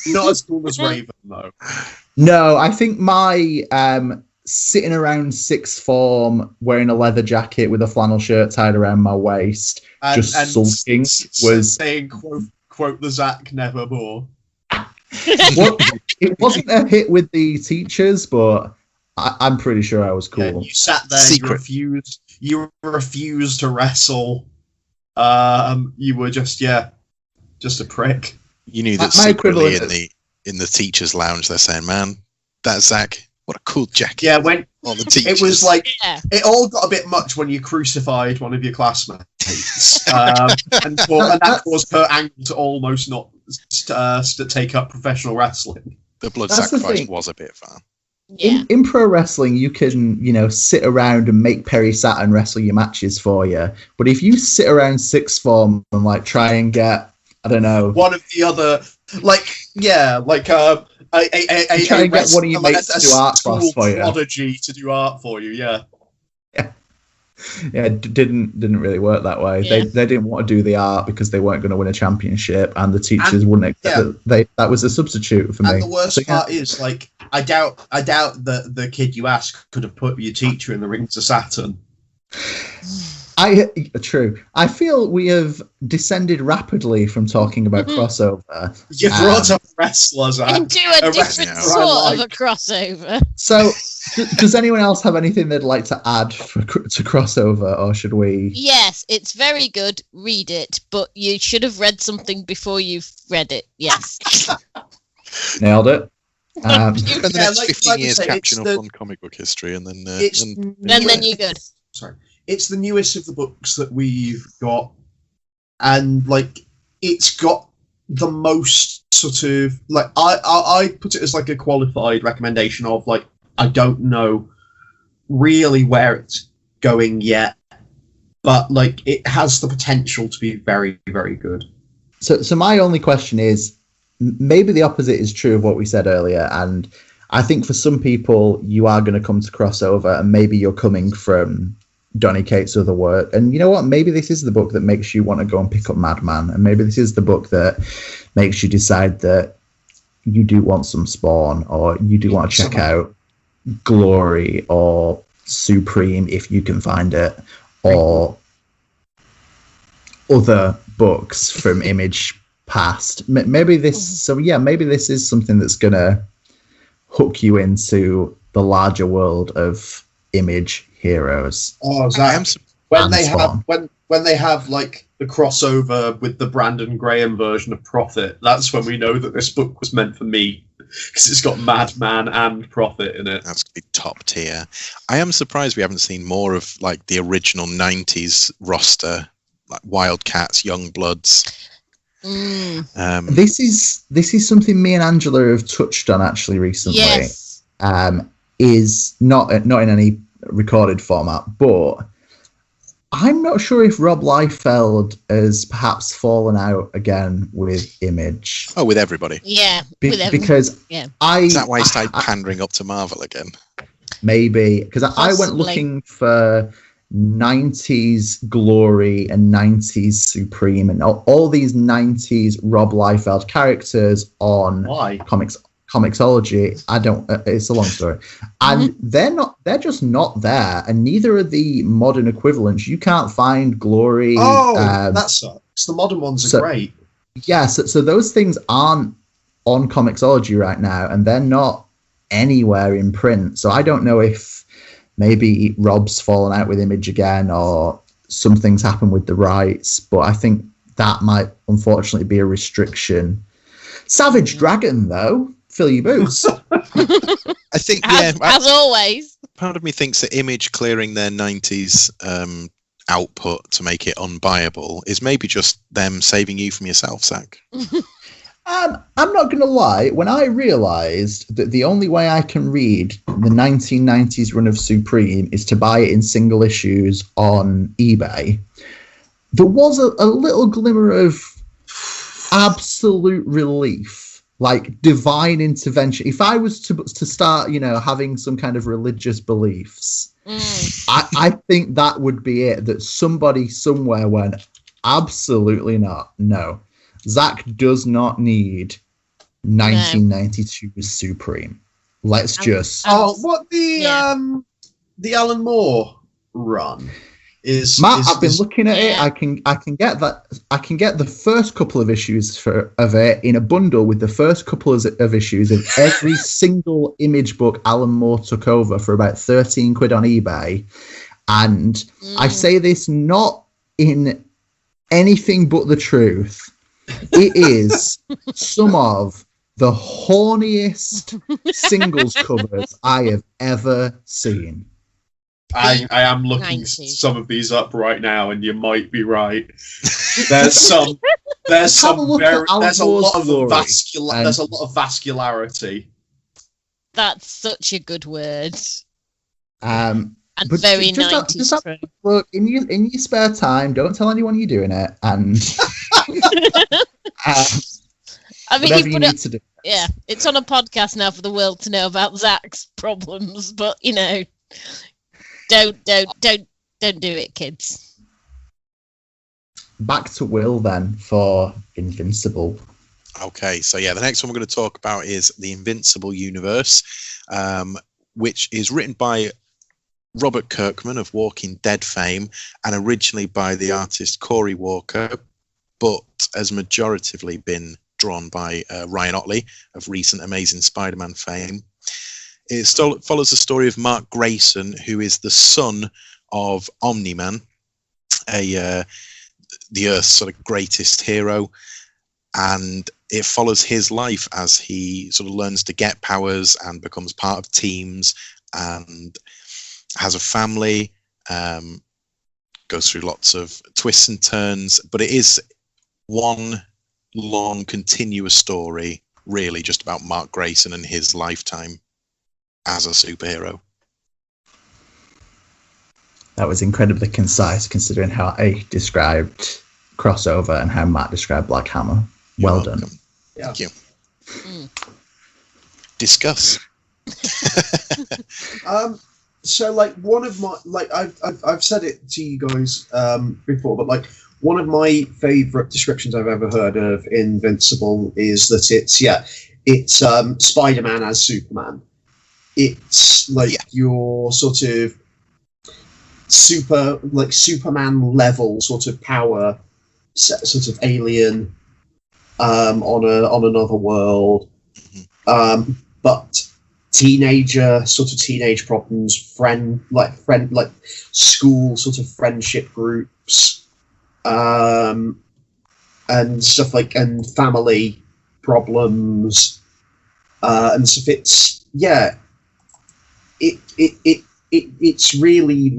not as cool as Raven though. No, I think my sitting around sixth form wearing a leather jacket with a flannel shirt tied around my waist, just sulking was. saying quote the Zach Nevermore. It wasn't a hit with the teachers, but I'm pretty sure I was cool. Yeah, you sat there. Secret. You refused to wrestle. You were just a prick. You knew that My secretly equivalent in the teachers' lounge they're saying, "Man, that's Zach. What a cool jacket." Yeah, when All the teachers. it was like Yeah. it all got a bit much when you crucified one of your classmates, and that caused Kurt Angle to almost not to take up professional wrestling. the blood That's the sacrifice thing. was a bit far. Yeah. In pro wrestling, you can, sit around and make Perry Saturn wrestle your matches for you. But if you sit around sixth form and like try and get, I don't know, One of the other, try and get one of your mates to do art class for you. prodigy to do art for you. Yeah. yeah, didn't really work that way. Yeah. They didn't want to do the art because they weren't going to win a championship, and the teachers wouldn't accept that was a substitute for me. And the worst So, yeah. part is, like, I doubt that the kid you asked could have put your teacher in the rings of Saturn. True. I feel we have descended rapidly from talking about crossover. You brought up wrestlers. Into a a different wrestler sort I of a like. crossover. So, does anyone else have anything they'd like to add to crossover, or should we? Yes, it's very good. Read it, but you should have read something before you've read it. Yes. Nailed it. Spend the Yeah, next like 15 I years say, catching it's up the- on comic book history, and then It's And then you're good. Sorry, it's the newest of the books that we've got, and like it's got the most sort of like I put it as like a qualified recommendation of like I don't know really where it's going yet, but like it has the potential to be very, very good. So my only question is, maybe the opposite is true of what we said earlier, and I think for some people you are going to come to crossover, and maybe you're coming from Donny Cates' other work, and you know what? Maybe this is the book that makes you want to go and pick up Madman, and maybe this is the book that makes you decide that you do want some Spawn, or you do want to check out Glory or Supreme if you can find it, or other books from Image past. Maybe this. So yeah, maybe this is something that's gonna hook you into the larger world of Image heroes. Oh, Zach, when they have like the crossover with the Brandon Graham version of Prophet, that's when we know that this book was meant for me, because it's got Madman and Prophet in it. That's gonna be top tier. I am surprised we haven't seen more of like the original 90s roster, like Wildcats, Youngbloods. This is something me and Angela have touched on actually recently. Yes. Is not in any recorded format, but I'm not sure if Rob Liefeld has perhaps fallen out again with Image. Oh, with everybody. Yeah, because yeah. Is that why he started pandering up to Marvel again? Maybe because I went looking for 90s Glory and 90s Supreme and all these 90s Rob Liefeld characters on Comixology. I don't. It's a long story, and they're just not there, and neither are the modern equivalents. You can't find Glory. Oh, that sucks. The modern ones are great. Yeah, so those things aren't on Comixology right now, and they're not anywhere in print. So I don't know if maybe Rob's fallen out with Image again, or something's happened with the rights. But I think that might unfortunately be a restriction. Savage Dragon, though. Fill your boots. I think, as always. Part of me thinks that Image clearing their 90s output to make it unbuyable is maybe just them saving you from yourself, Zach. I'm not going to lie. When I realised that the only way I can read the 1990s run of Supreme is to buy it in single issues on eBay, there was a little glimmer of absolute relief. Like divine intervention. If I was to start, having some kind of religious beliefs, I think that would be it. That somebody somewhere went, absolutely not. No, Zach does not need 1992 Supreme. Let's just. What the Alan Moore run is? Matt, I've been looking at it. I can get that. I can get the first couple of issues of it in a bundle with the first couple of issues of every single Image book Alan Moore took over for about 13 quid on eBay. And I say this not in anything but the truth. It is some of the horniest singles covers I have ever seen. I am looking some of these up right now, and you might be right. There's a lot of vascularity. That's such a good word. And very 90s. Just look in your spare time. Don't tell anyone you're doing it, and I mean, whatever you need to do. Yeah, it's on a podcast now for the world to know about Zach's problems, but Don't do it, kids. Back to Will then for Invincible. Okay, so the next one we're going to talk about is the Invincible universe, which is written by Robert Kirkman of Walking Dead fame and originally by the artist Corey Walker, but has majoritively been drawn by Ryan Otley of recent Amazing Spider-Man fame. It follows the story of Mark Grayson, who is the son of Omni-Man, the Earth's sort of greatest hero, and it follows his life as he sort of learns to get powers and becomes part of teams and has a family, goes through lots of twists and turns, but it is one long, continuous story, really just about Mark Grayson and his lifetime as a superhero. That was incredibly concise, considering how I described Crossover and how Matt described Black Hammer. Well done. Yeah. Thank you. Discuss. So, like, one of my I've said it to you guys before, but like one of my favorite descriptions I've ever heard of Invincible is that it's Spider-Man as Superman. It's like your sort of Superman level sort of power, sort of alien on another world, but teenage problems, school sort of friendship groups, and stuff and family problems, and stuff. It's really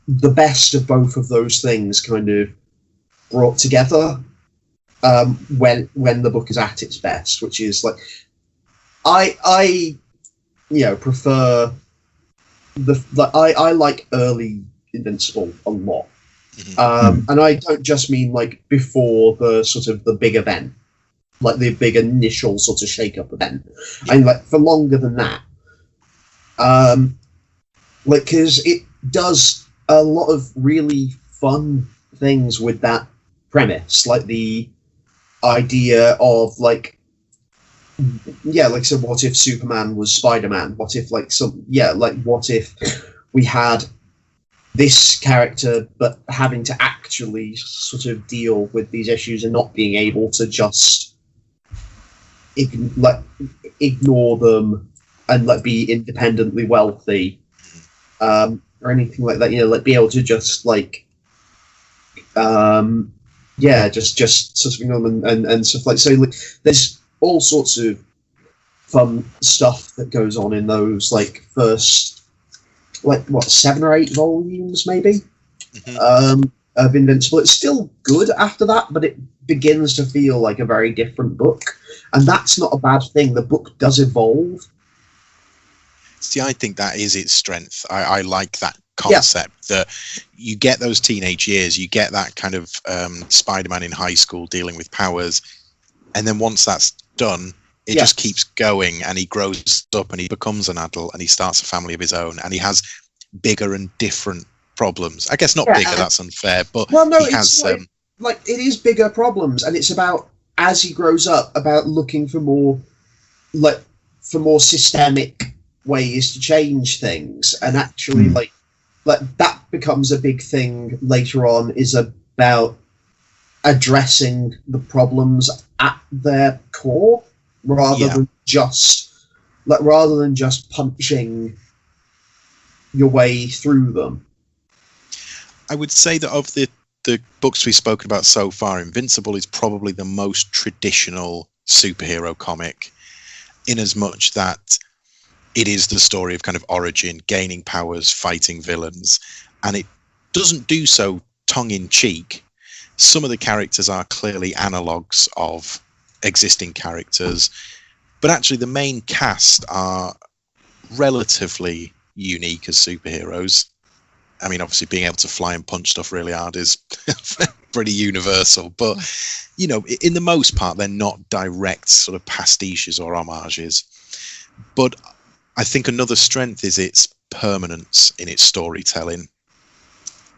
the best of both of those things kind of brought together when the book is at its best, which is I prefer I like early Invincible a lot, and I don't just mean before the sort of the big event, the big initial sort of shake-up event. I mean, for longer than that, because it does a lot of really fun things with that premise, the idea of so what if Superman was Spider-Man? What if what if we had this character but having to actually sort of deal with these issues and not being able to just ignore them and be independently wealthy, or anything like that. Be able to just just sort of ignore them and stuff so. There's all sorts of fun stuff that goes on in those first 7 or 8 volumes maybe of Invincible. It's still good after that, but it begins to feel like a very different book, and that's not a bad thing. The book does evolve. See, I think that is its strength. I like that concept that you get those teenage years, you get that kind of Spider-Man in high school dealing with powers, and then once that's done, it just keeps going, and he grows up and he becomes an adult and he starts a family of his own, and he has bigger and different problems. I guess not bigger, that's unfair, but he has it is bigger problems, and it's about, as he grows up, about looking for more systemic ways to change things, and actually that becomes a big thing later on, is about addressing the problems at their core rather than just punching your way through them. I would say that of the books we've spoken about so far, Invincible is probably the most traditional superhero comic, in as much that it is the story of kind of origin, gaining powers, fighting villains, and it doesn't do so tongue-in-cheek. Some of the characters are clearly analogues of existing characters, but actually the main cast are relatively unique as superheroes. I mean, obviously being able to fly and punch stuff really hard is pretty universal, but in the most part, they're not direct sort of pastiches or homages. But I think another strength is its permanence in its storytelling,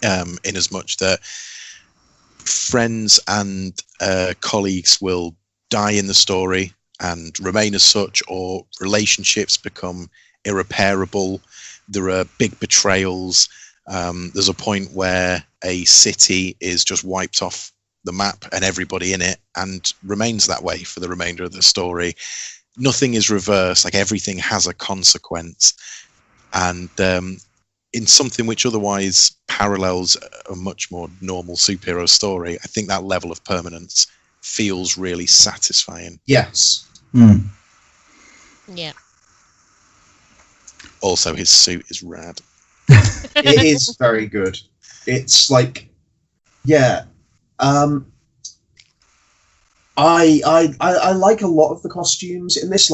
in as much that friends and colleagues will die in the story and remain as such, or relationships become irreparable. There are big betrayals. There's a point where a city is just wiped off the map and everybody in it, and remains that way for the remainder of the story. Nothing is reversed, everything has a consequence. And in something which otherwise parallels a much more normal superhero story, I think that level of permanence feels really satisfying. Yes. Yeah. Also, his suit is rad. It is very good. It's I like a lot of the costumes in this.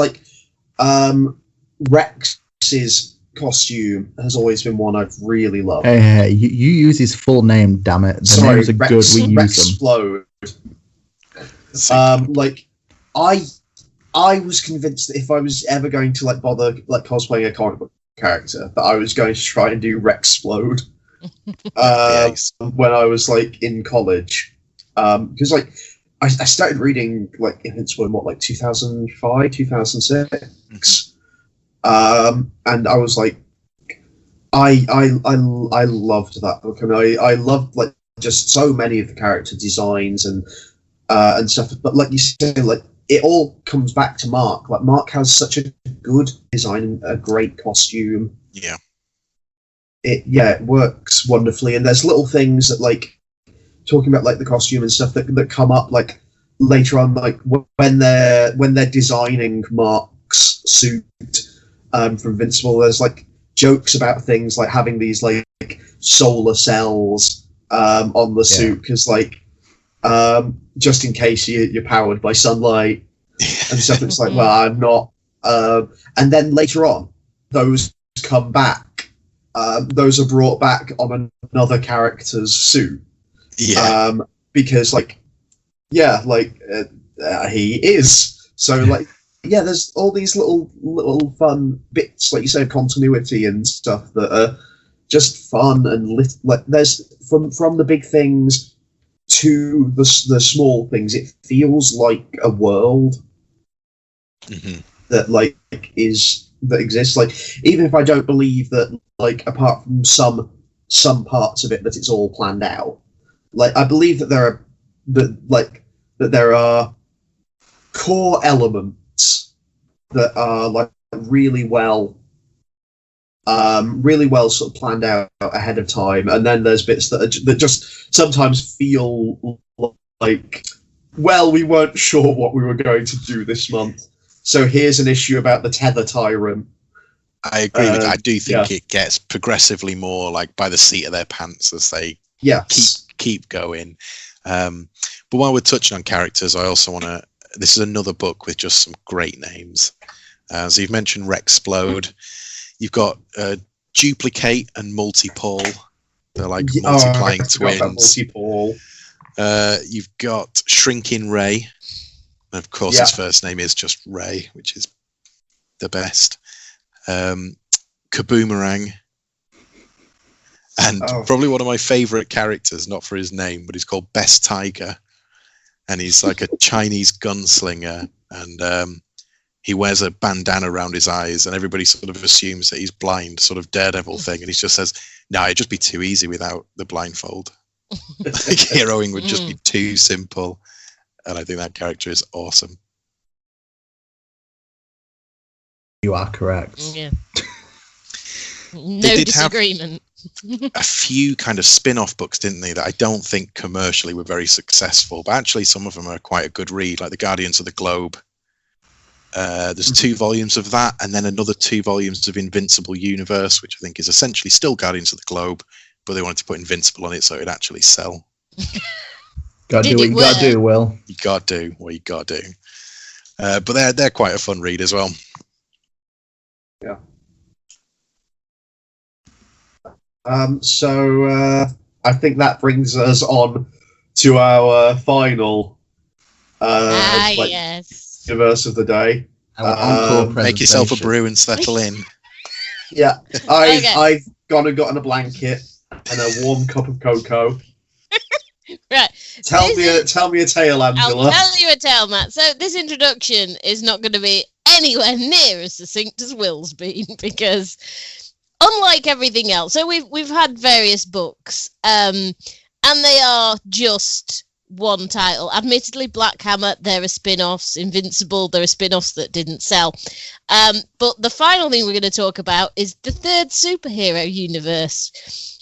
Rex's costume has always been one I've really loved. Hey, you use his full name, damn it. The names are good, we use them. Rexplode. I was convinced that if I was ever going to bother cosplaying a comic book character, that I was going to try and do Rexplode when I was in college, because I started reading Invincible in 2005, 2006, and I was I loved that book, and I loved just so many of the character designs and stuff. But you say, it all comes back to Mark. Like, Mark has such a good design, a great costume. Yeah. It works wonderfully, and there's little things that, like, talking about like the costume and stuff that come up like later on, like when they're designing Mark's suit from Invincible. There's like jokes about things like having these like solar cells on the suit, because like just in case you're powered by sunlight and stuff. It's like, well, I'm not. And then later on, those come back. Those are brought back on another character's suit. Yeah. Because like, he is. So like, there's all these little fun bits, like you say, of continuity and stuff that are just fun and like. There's from the big things to the small things. It feels like a world that exists. Like, even if I don't believe that, like, apart from some parts of it, that it's all planned out. Like, I believe that there are core elements that are like really well sort of planned out ahead of time, and then there's bits that just sometimes feel like, well, we weren't sure what we were going to do this month, so here's an issue about the tether tyrant. I agree with that. I do think it gets progressively more like by the seat of their pants as they keep going. But while we're touching on characters, I also want to. This is another book with just some great names. So you've mentioned Rexplode. You've got Duplicate and Multipole. They're like multiplying twins. Multipole. You've got Shrinking Ray. And of course, his first name is just Ray, which is the best. Kaboomerang. And probably one of my favourite characters, not for his name, but he's called Best Tiger. And he's like a Chinese gunslinger. And he wears a bandana around his eyes, and everybody sort of assumes that he's blind, sort of Daredevil thing. And he just says, no, it'd just be too easy without the blindfold. Like, heroing would just be too simple. And I think that character is awesome. You are correct. Yeah. No disagreement. A few kind of spin-off books, didn't they, that I don't think commercially were very successful, but actually some of them are quite a good read, like the Guardians of the Globe. There's 2 volumes of that, and then another 2 volumes of Invincible Universe, which I think is essentially still Guardians of the Globe, but they wanted to put Invincible on it so it'd actually sell. Gotta do what you gotta do, Will. You gotta do what you gotta do. But they're quite a fun read as well. Yeah. So I think that brings us on to our final universe of the day. Make yourself a brew and settle in. Yeah, I've gone and gotten a blanket and a warm cup of cocoa. Right. Tell me a tale, Angela. I'll tell you a tale, Matt. So this introduction is not going to be anywhere near as succinct as Will's been, because unlike everything else, so we've had various books, and they are just one title. Admittedly, Black Hammer, there are spin-offs. Invincible, there are spin-offs that didn't sell. But the final thing we're going to talk about is the third superhero universe,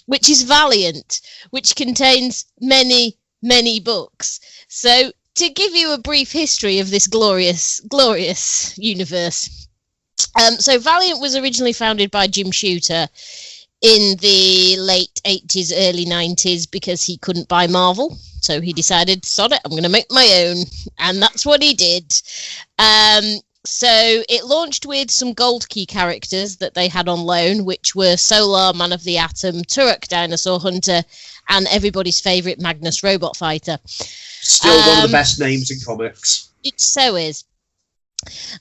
which is Valiant, which contains many, many books. So to give you a brief history of this glorious, glorious universe. So Valiant was originally founded by Jim Shooter in the late 80s, early 90s, because he couldn't buy Marvel. So he decided, sod it, I'm going to make my own. And that's what he did. So it launched with some Gold Key characters that they had on loan, which were Solar, Man of the Atom, Turok, Dinosaur Hunter, and everybody's favourite Magnus Robot Fighter. Still one of the best names in comics. It so is.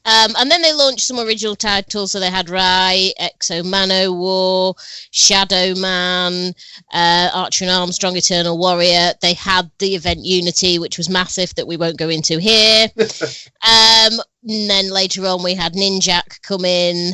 And then they launched some original titles. So they had Rai, Exo Manowar, Shadow Man, Archer and Armstrong, Eternal Warrior. They had the event Unity, which was massive, that we won't go into here. And then later on, we had Ninjak come in.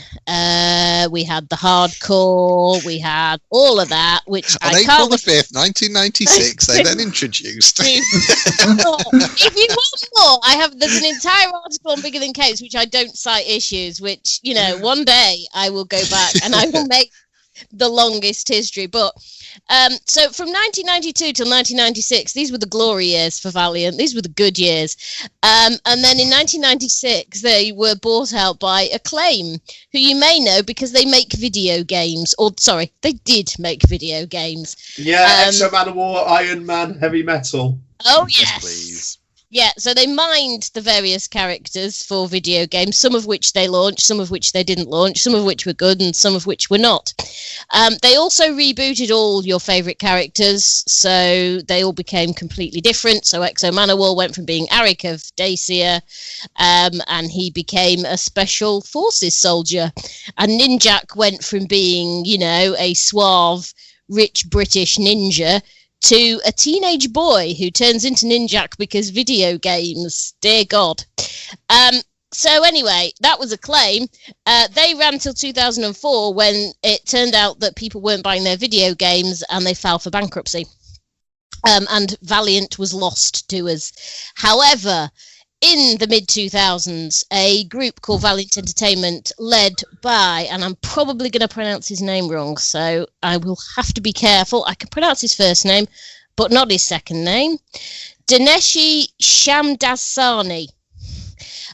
We had the Hardcore. We had all of that, which on April the 5th, 1996, they then introduced. If you want more, there's an entire article on Bigger Than Capes, which I don't cite issues, which, one day I will go back and I will make the longest history. But so from 1992 till 1996, these were the glory years for Valiant. These were the good years. And then in 1996, they were bought out by Acclaim, who you may know because they make video games. Or, sorry, they did make video games. Yeah, Exo Manowar, Iron Man, Heavy Metal. Oh, yes. Please. Yeah, so they mined the various characters for video games, some of which they launched, some of which they didn't launch, some of which were good and some of which were not. They also rebooted all your favourite characters, so they all became completely different. So Exo Manowar went from being Arik of Dacia, and he became a Special Forces soldier. And Ninjak went from being, a suave, rich British ninja to a teenage boy who turns into Ninjak because video games. Dear God. So anyway, that was Acclaim. They ran till 2004 when it turned out that people weren't buying their video games and they filed for bankruptcy. And Valiant was lost to us. However, in the mid-2000s, a group called Valiant Entertainment, led by, and I'm probably going to pronounce his name wrong, so I will have to be careful. I can pronounce his first name, but not his second name. Dineshi Shamdasani.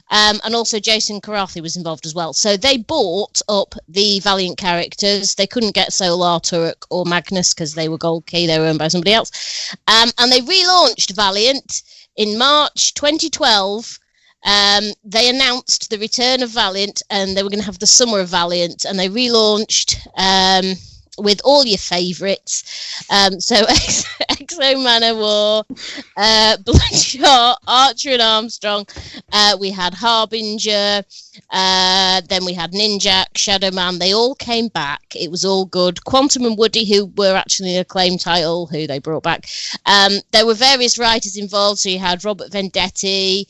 And also Jason Karathi was involved as well. So they bought up the Valiant characters. They couldn't get Solar, Turok, or Magnus because they were gold key. They were owned by somebody else. And they relaunched Valiant in March 2012. They announced the return of Valiant, and they were going to have the summer of Valiant, and they relaunched with all your favourites. So Exo Manowar, Bloodshot, Archer and Armstrong. We had Harbinger. Then we had Ninjak, Shadow Man. They all came back. It was all good. Quantum and Woody, who were actually an Acclaim title, who they brought back. There were various writers involved. So you had Robert Vendetti.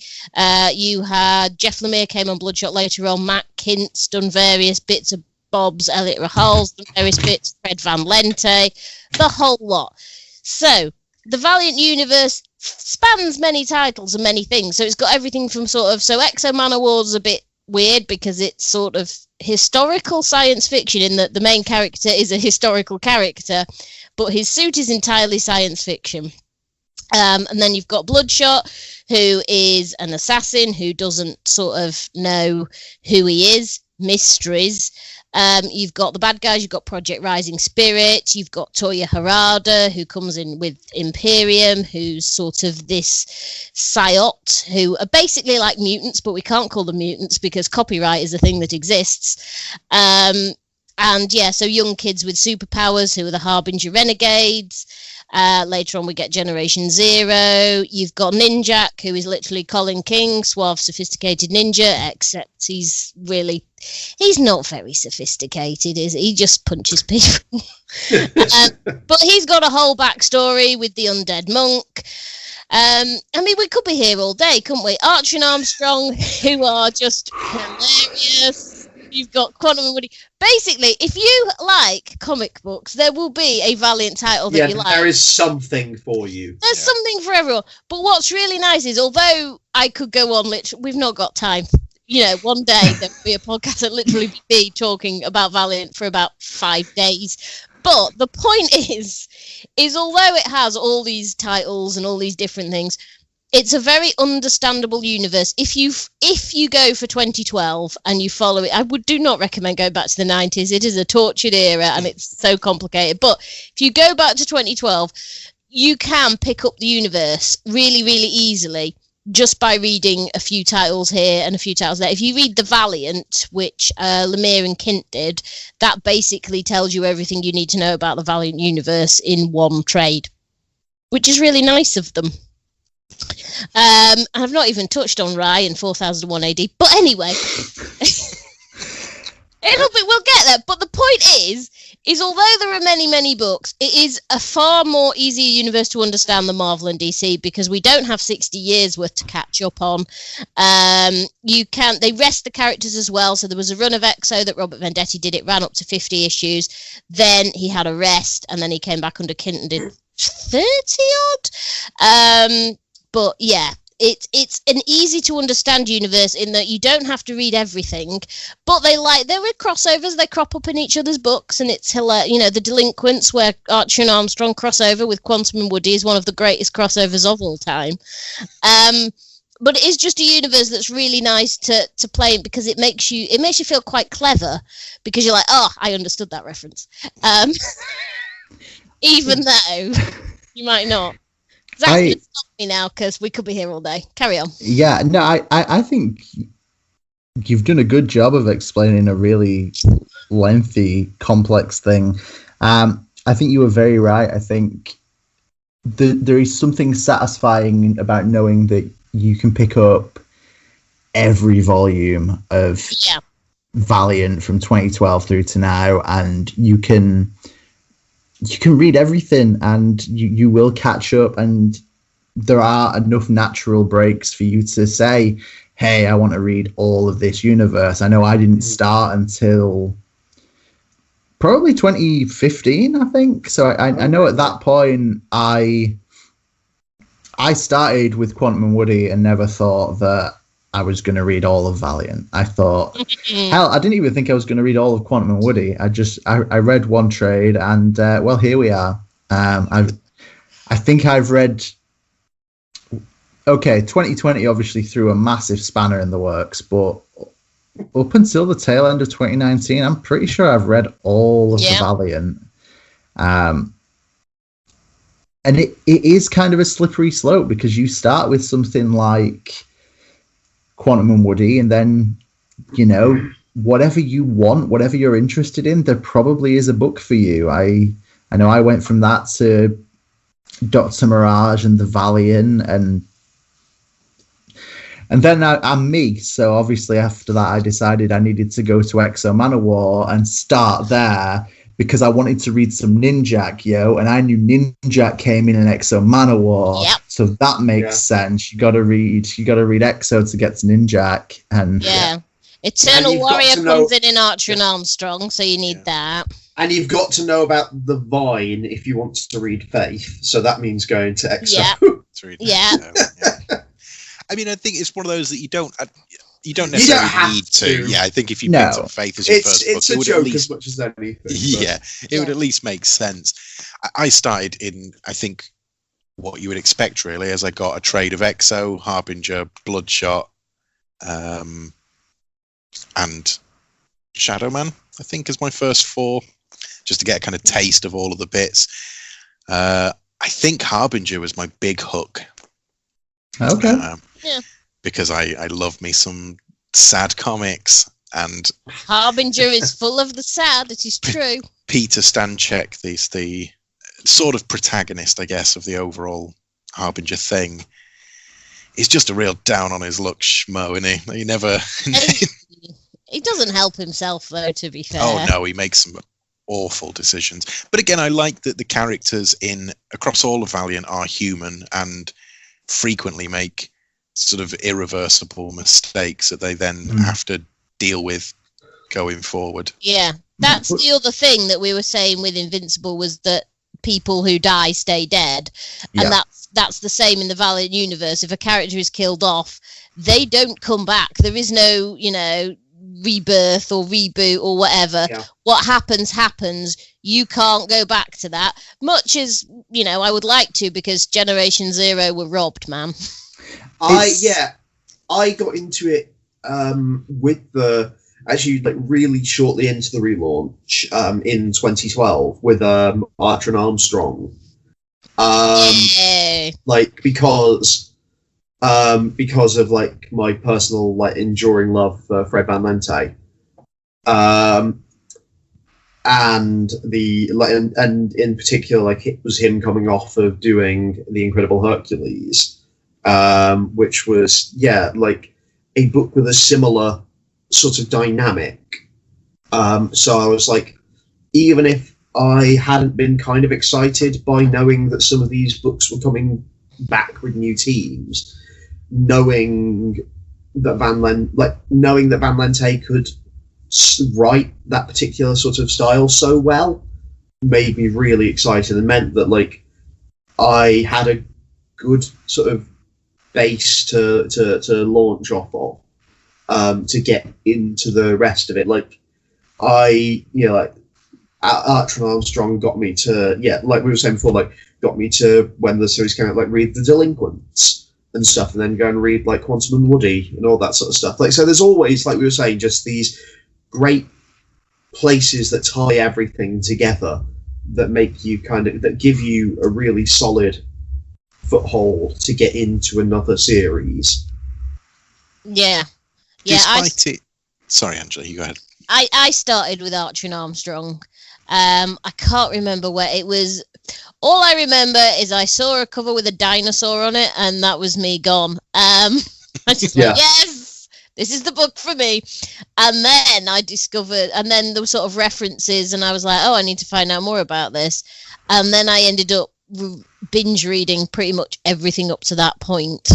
You had Jeff Lemire came on Bloodshot later on. Matt Kint's done various bits of Bob's, Elliot Rahal's done various bits, Fred Van Lente, the whole lot. So the Valiant universe spans many titles and many things. So it's got everything from so Exo Manowar's a bit weird because it's sort of historical science fiction in that the main character is a historical character, but his suit is entirely science fiction. And then you've got Bloodshot, who is an assassin who doesn't sort of know who he is, mysteries. You've got the bad guys, you've got Project Rising Spirit, you've got Toya Harada, who comes in with Imperium, who's sort of this Psyot, who are basically like mutants, but we can't call them mutants because copyright is a thing that exists. And yeah, so young kids with superpowers who are the Harbinger Renegades. Later on, we get Generation Zero. You've got Ninjak, who is literally Colin King, suave, sophisticated ninja, except he's not very sophisticated, is he? He just punches people. But he's got a whole backstory with the undead monk. I mean, we could be here all day, couldn't we? Archer and Armstrong, who are just hilarious. You've got Quantum and Woody. Basically, if you like comic books, there will be a Valiant title that you like. There is something for you. There's something for everyone. But what's really nice is, although I could go on, we've not got time. One day there will be a podcast that literally be talking about Valiant for about 5 days. But the point is although it has all these titles and all these different things, it's a very understandable universe. If you go for 2012 and you follow it, I do not recommend going back to the 90s. It is a tortured era and it's so complicated. But if you go back to 2012, you can pick up the universe really, really easily just by reading a few titles here and a few titles there. If you read The Valiant, which Lemire and Kint did, that basically tells you everything you need to know about the Valiant universe in one trade, which is really nice of them. And I've not even touched on Rai in 4001 AD. But anyway, we'll get there. But the point is although there are many, many books, it is a far more easier universe to understand than Marvel and DC because we don't have 60 years worth to catch up on. They rest the characters as well. So there was a run of Exo that Robert Venditti did. It ran up to 50 issues. Then he had a rest, and then he came back under Kint and did 30 odd. But yeah, it's an easy to understand universe in that you don't have to read everything, but there are crossovers. They crop up in each other's books, and it's hilarious. The Delinquents, where Archer and Armstrong crossover with Quantum and Woody, is one of the greatest crossovers of all time. But it is just a universe that's really nice to play in because it makes you feel quite clever because you're like, oh, I understood that reference, even though you might not. Zach's going to stop me now because we could be here all day. Carry on. Yeah, no, I think you've done a good job of explaining a really lengthy, complex thing. I think you were very right. I think there is something satisfying about knowing that you can pick up every volume of Valiant from 2012 through to now, and you can read everything and you will catch up, and there are enough natural breaks for you to say, hey, I want to read all of this universe. I know I didn't start until probably 2015, I think. So I know at that point I started with Quantum and Woody and never thought that I was going to read all of Valiant. I thought, hell, I didn't even think I was going to read all of Quantum and Woody. I read one trade, and well, here we are. I think I've read. Okay, 2020 obviously threw a massive spanner in the works, but up until the tail end of 2019, I'm pretty sure I've read all of the Valiant. And it is kind of a slippery slope because you start with something like Quantum and Woody, and then, whatever you want, whatever you're interested in, there probably is a book for you. I know I went from that to Dr. Mirage and the Valiant, and then I'm me. So obviously after that, I decided I needed to go to Exo Manowar and start there because I wanted to read some Ninjak, and I knew Ninjak came in an Exo Manowar. Yep. So that makes sense. You got to read Exo to get to Ninjak, and Eternal Warrior comes in Archer and Armstrong, so you need that. And you've got to know about the Vine if you want to read Faith. So that means going to Exo. I mean, I think it's one of those that you don't necessarily need to. Yeah, I think if you picked up Faith as your first book, it's a joke as much as anything. It would at least make sense. I started in, I think, what you would expect, really, as I got a trade of Exo, Harbinger, Bloodshot, and Shadow Man, I think, as my first 4, just to get a kind of taste of all of the bits. I think Harbinger was my big hook. Okay. Because I love me some sad comics, and Harbinger is full of the sad. It is true. Peter Stanchek, the sort of protagonist, I guess, of the overall Harbinger thing, is just a real down on his luck schmo, isn't he? He never. He doesn't help himself, though. To be fair. Oh no, he makes some awful decisions. But again, I like that the characters across all of Valiant are human and frequently make sort of irreversible mistakes that they then have to deal with going forward. Yeah, that's the other thing that we were saying with Invincible, was that people who die stay dead, and that's the same in the Valiant universe. If a character is killed off, they don't come back. There is no, rebirth or reboot or whatever. What happens. You can't go back to that, much as I would like to, because Generation Zero were robbed, man. I got into it with really shortly into the relaunch in 2012 with Archer and Armstrong. Because of my personal enduring love for Fred Van Lente. And in particular, it was him coming off of doing The Incredible Hercules. which was like a book with a similar sort of dynamic. So I was like, even if I hadn't been kind of excited by knowing that some of these books were coming back with new teams, knowing that Van Lente could write that particular sort of style so well made me really excited, and meant that like I had a good sort of base to launch off of, to get into the rest of it. Like Archer and Armstrong got me to, like we were saying before, like got me to, when the series came out, like read The Delinquents and stuff, and then go and read like Quantum and Woody and all that sort of stuff. Like, so there's always, like we were saying, just these great places that tie everything together that make you that give you a really solid foothold to get into another series. Yeah. Sorry, Angela, you go ahead. I started with Archer and Armstrong. I can't remember where it was. All I remember is I saw a cover with a dinosaur on it, and that was me gone. I just went, yes, this is the book for me. And then I discovered, and then there were sort of references, and I was like, oh, I need to find out more about this. And then I ended up binge reading pretty much everything up to that point.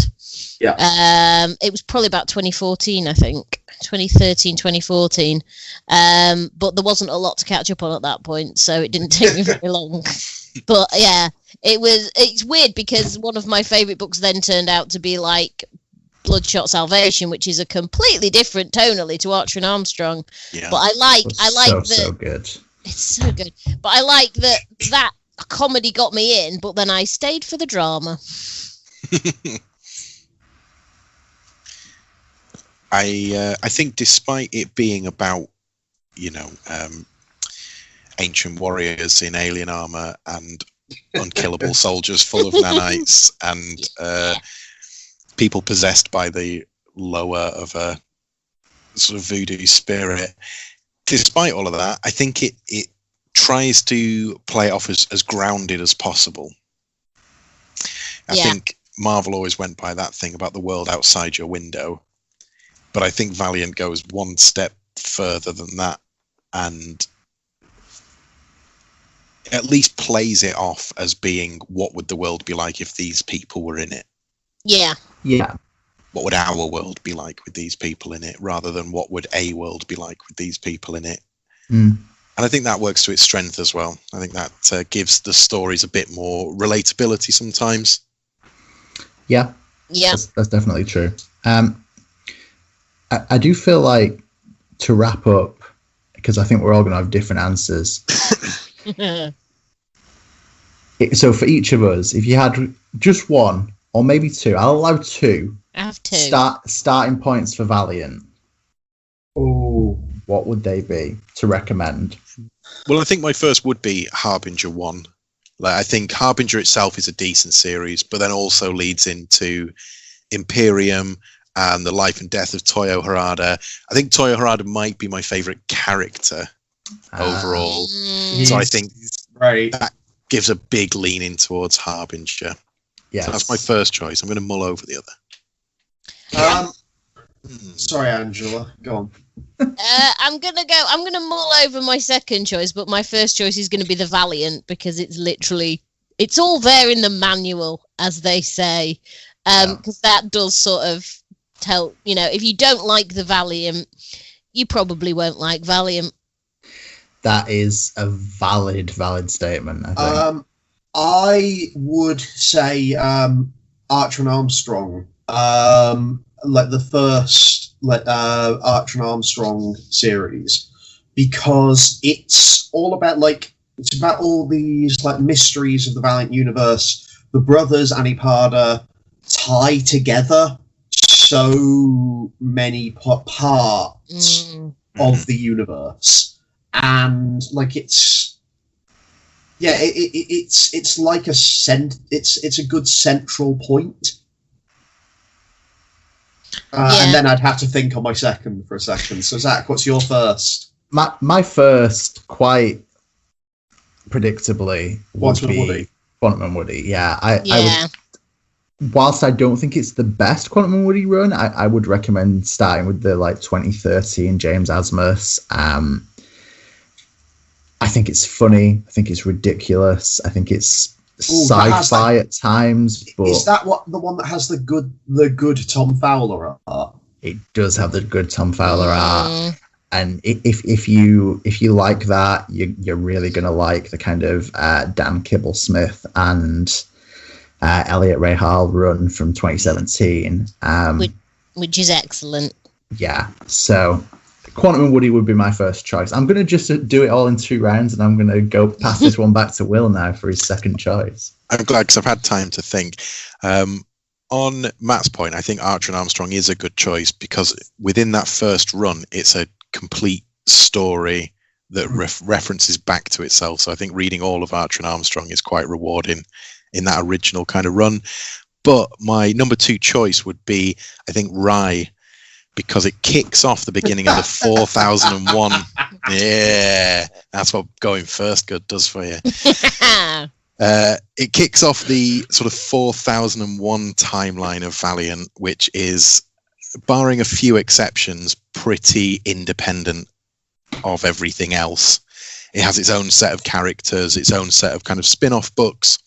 Yeah. It was probably about 2014, I think. 2013, 2014. But there wasn't a lot to catch up on at that point, so it didn't take me very long. But yeah, it's weird because one of my favourite books then turned out to be like Bloodshot Salvation, which is a completely different tonally to Archer and Armstrong. Yeah. But I like so good. It's so good. But I like that comedy got me in, but then I stayed for the drama. I think despite it being about, ancient warriors in alien armor and unkillable soldiers full of nanites and people possessed by the lower of a sort of voodoo spirit, despite all of that, I think it tries to play it off as grounded as possible. I think Marvel always went by that thing about the world outside your window. But I think Valiant goes one step further than that and at least plays it off as being, what would the world be like if these people were in it? Yeah. Yeah. What would our world be like with these people in it, rather than what would a world be like with these people in it? Mm. And I think that works to its strength as well. I think that gives the stories a bit more relatability sometimes. Yeah. Yeah. That's definitely true. I do feel like, to wrap up, because I think we're all going to have different answers. So for each of us, if you had just one, or maybe two, I'll allow two. I have two. Starting points for Valiant. Oh, what would they be to recommend? Well, I think my first would be Harbinger 1. Like, I think Harbinger itself is a decent series, but then also leads into Imperium and the life and death of Toyo Harada. I think Toyo Harada might be my favourite character overall. So I think that gives a big lean in towards Harbinger. Yes. So that's my first choice. I'm going to mull over the other. Sorry, Angela. Go on. I'm gonna mull over my second choice, but my first choice is going to be the Valiant, because it's all there in the manual, as they say. Because that does sort of tell, if you don't like the Valiant, you probably won't like Valiant. That is a valid statement, I think. I would say Archer and Armstrong, like the first Archer and Armstrong series, because it's all about all these like mysteries of the Valiant universe. The brothers Anipada tie together so many parts of the universe, and like it's like it's a good central point. And then I'd have to think on my second for a second. So Zach, what's your first? My first, quite predictably, would be Quantum and Woody. Yeah, whilst I don't think it's the best Quantum and Woody run, I would recommend starting with the 2013 James Asmus. I think it's funny. I think it's ridiculous. I think it's sci-fi at times. But is that the one that has the good Tom Fowler art? It does have the good Tom Fowler art. And if you like that, you're really gonna like the kind of Dan Kibblesmith and Elliot Ray Hall run from 2017, which is excellent. Yeah, so Quantum and Woody would be my first choice. I'm gonna just do it all in 2 rounds, and I'm gonna go pass this one back to Will now for his second choice. I'm glad because I've had time to think. On Matt's point, I think Archer and Armstrong is a good choice because within that first run, it's a complete story that references back to itself. So I think reading all of Archer and Armstrong is quite rewarding in that original kind of run. But my number 2 choice would be, I think, Rye, because it kicks off the beginning of the 4001. Yeah, that's what going first good does for you. It kicks off the sort of 4001 timeline of Valiant, which is, barring a few exceptions, pretty independent of everything else. It has its own set of characters, its own set of kind of spin-off books.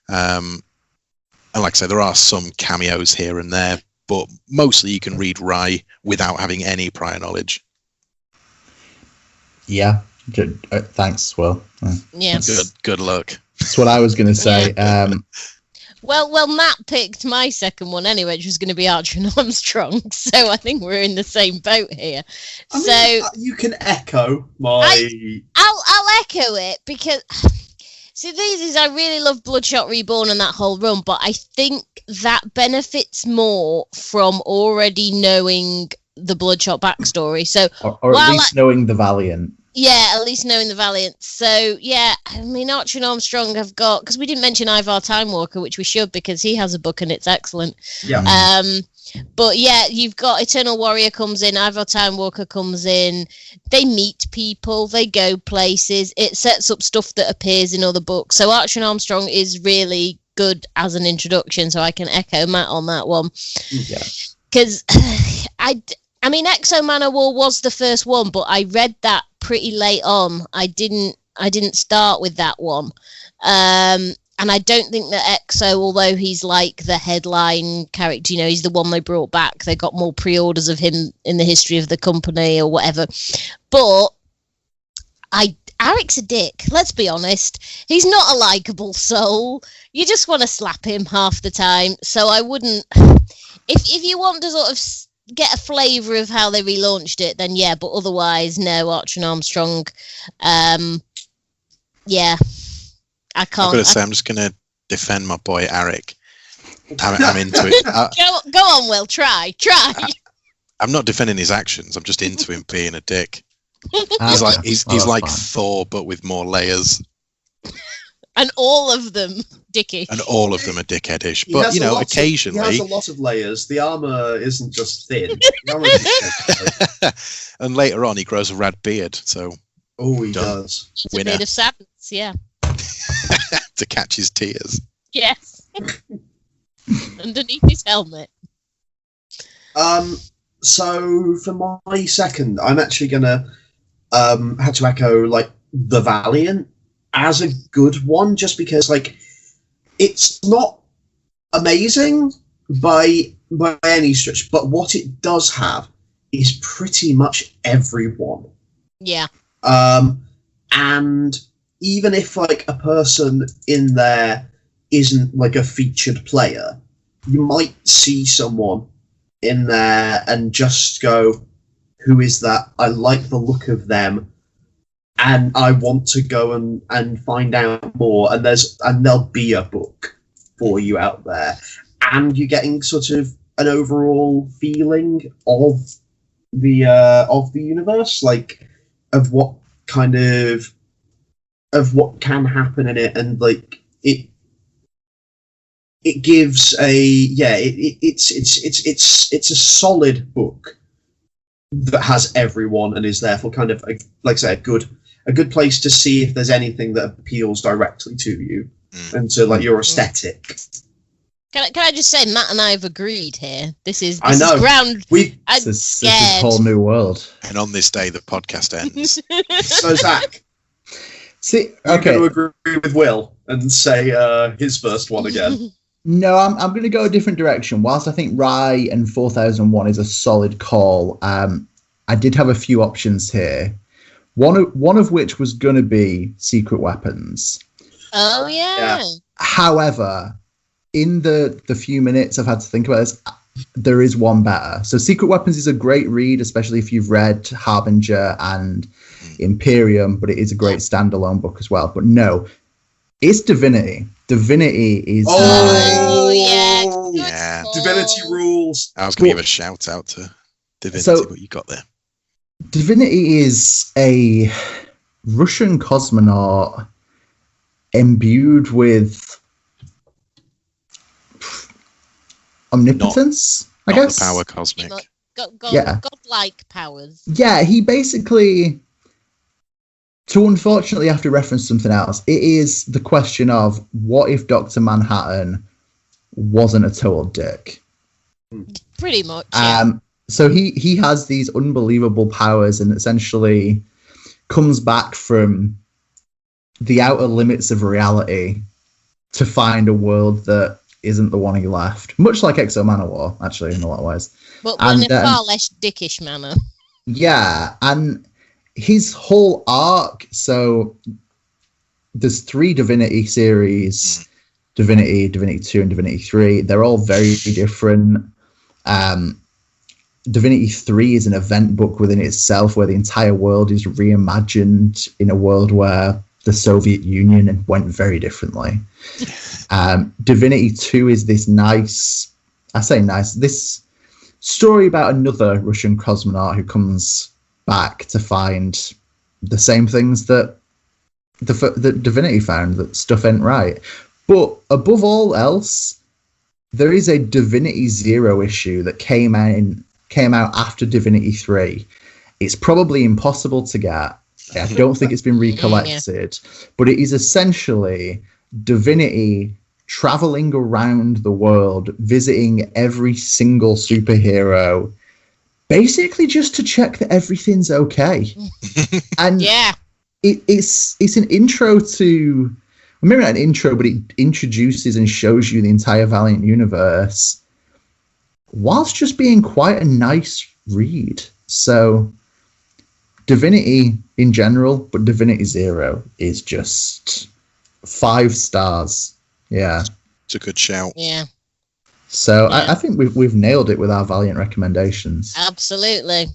And like I say, there are some cameos here and there, but mostly you can read Rye without having any prior knowledge. Yeah. Thanks, Will. Yeah. Good luck. That's what I was going to say. Yeah. Well, Matt picked my second one anyway, which was going to be Archer and Armstrong. So I think we're in the same boat here. I mean, you can echo my. I'll echo it because. See, these is I really love Bloodshot Reborn and that whole run, but I think that benefits more from already knowing the Bloodshot backstory. So, or at least knowing the Valiant. Yeah, at least knowing the Valiant. So, yeah, I mean, Archer and Armstrong have got... Because we didn't mention Ivar Time Walker, which we should, because he has a book and it's excellent. Yeah. But, yeah, you've got Eternal Warrior comes in, Ivar Time Walker comes in. They meet people. They go places. It sets up stuff that appears in other books. So Archer and Armstrong is really good as an introduction, so I can echo Matt on that one. Yeah. Because I mean, Exo Manor War was the first one, but I read that pretty late on. I didn't start with that one. And I don't think that Exo, although he's like the headline character, you know, he's the one they brought back. They got more pre-orders of him in the history of the company or whatever. But Arek's a dick. Let's be honest. He's not a likable soul. You just want to slap him half the time. So I wouldn't. If you want to sort of get a flavour of how they relaunched it, then yeah. But otherwise, no. Archer and Armstrong. Yeah. I can't. I've got to say, I'm just going to defend my boy Arek. I'm into it. Go on, Will. Try. I'm not defending his actions. I'm just into him being a dick. He's like fine. Thor, but with more layers. And all of them dicky. And all of them are dickheadish. But you know, occasionally he has a lot of layers. The armor isn't just thin. The armor is and later on, he grows a rad beard. So he does. It's a bit of sadness, yeah. To catch his tears. Yes. Underneath his helmet. So for my second, I'm actually gonna have to echo like the Valiant as a good one, just because like it's not amazing by any stretch, but what it does have is pretty much everyone. Yeah. And even if like a person in there isn't like a featured player, you might see someone in there and just go, who is that? I like the look of them and I want to go and find out more, and there'll be a book for you out there, and you're getting sort of an overall feeling of the universe, like of what can happen in it, and like it gives it's a solid book that has everyone and is therefore kind of like I say a good place to see if there's anything that appeals directly to you and to like your aesthetic. Can I just say, Matt and I have agreed here. This is ground. This is a whole new world. And on this day, the podcast ends. So, Zach, see, I'm going to agree with Will and say his first one again. No, I'm going to go a different direction. Whilst I think Rye and 4001 is a solid call, I did have a few options here. One of which was going to be Secret Weapons. Oh, yeah. However, in the few minutes I've had to think about this, there is one better. So Secret Weapons is a great read, especially if you've read Harbinger and Imperium, but it is a great standalone book as well. But no, it's Divinity. Divinity is... yeah. Divinity rules. I was going to give a shout out to Divinity, but you got there. Divinity is a Russian cosmonaut imbued with omnipotence, I guess. The power cosmic. Godlike powers. Yeah, he basically, to unfortunately have to reference something else, it is the question of what if Dr. Manhattan wasn't a total dick? Pretty much, yeah. So he has these unbelievable powers and essentially comes back from the outer limits of reality to find a world that isn't the one he left. Much like Exo Manowar, actually, in a lot of ways. But in a far less dickish manner. Yeah, and his whole arc, so there's 3 Divinity series, Divinity, Divinity 2, and Divinity 3. They're all very different. Divinity 3 is an event book within itself where the entire world is reimagined in a world where the Soviet Union went very differently. Divinity 2 is this this story about another Russian cosmonaut who comes back to find the same things that the Divinity found, that stuff ain't right. But above all else, there is a Divinity 0 issue that came out after Divinity 3. It's probably impossible to get. I don't think it's been recollected, but it is essentially Divinity traveling around the world, visiting every single superhero, basically just to check that everything's okay. And it's an intro to, maybe not an intro, but it introduces and shows you the entire Valiant universe, whilst just being quite a nice read. So Divinity in general, but Divinity 0 is just 5 stars. Yeah. It's a good shout. Yeah. So I think we've nailed it with our Valiant recommendations. Absolutely.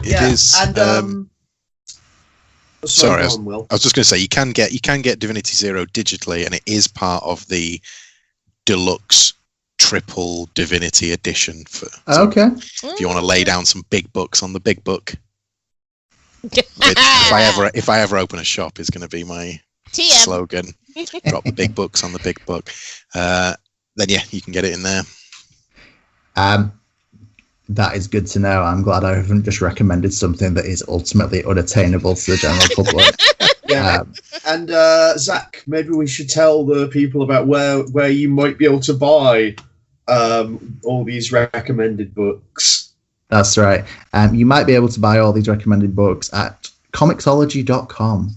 It is. And sorry, I was just going to say you can get Divinity 0 digitally, and it is part of the deluxe triple Divinity edition. Okay. If you want to lay down some big books on the big book, which if I ever open a shop is going to be my slogan. Drop the big books on the big book. Then yeah, you can get it in there. That is good to know. I'm glad I haven't just recommended something that is ultimately unattainable to the general public. Yeah. And Zach, maybe we should tell the people about where you might be able to buy all these recommended books. That's right. You might be able to buy all these recommended books at comicsology.com.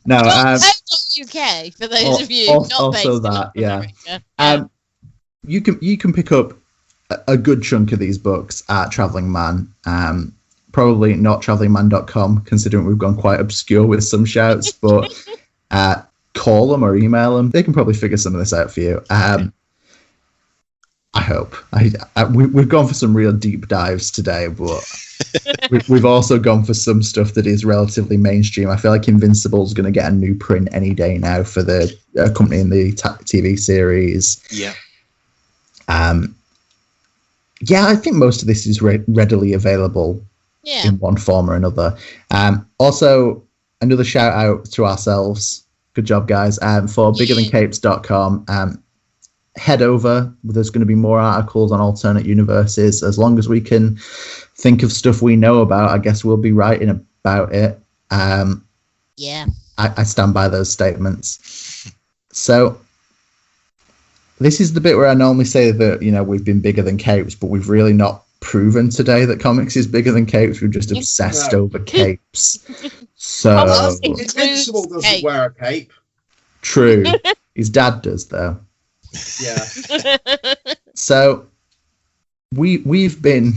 No, UK for those of you not also based that, in yeah. You can pick up a good chunk of these books at Travelling Man. Probably not travelingman.com, considering we've gone quite obscure with some shouts, but call them or email them. They can probably figure some of this out for you. I hope. We've gone for some real deep dives today, but we've also gone for some stuff that is relatively mainstream. I feel like Invincible is going to get a new print any day now for the accompanying the TV series. Yeah. Yeah, I think most of this is readily available in one form or another. Also, another shout out to ourselves. Good job, guys. For biggerthancapes.com. Head over. There's going to be more articles on alternate universes. As long as we can think of stuff we know about, I guess we'll be writing about it. I stand by those statements. So this is the bit where I normally say that, you know, we've been bigger than capes, but we've really not proven today that comics is bigger than capes. We've just obsessed over capes. So Invincible doesn't wear a cape. True. His dad does, though. Yeah. So we've been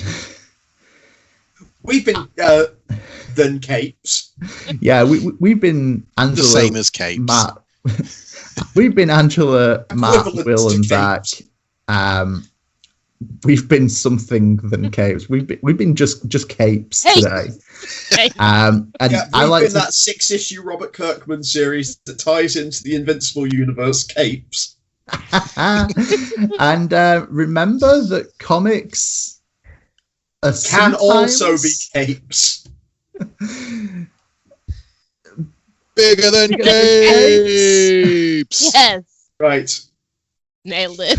than capes. Yeah, we've been Angela, the same as capes. Matt. We've been Angela, Matt, Equivalent Will, to and Zach. We've been something than capes. We've been just capes today. And Yeah, I we've like been that 6-issue Robert Kirkman series that ties into the Invincible universe, capes. and remember that comics are Can also be sometimes capes. Bigger than capes. Yes. Right. Nailed it.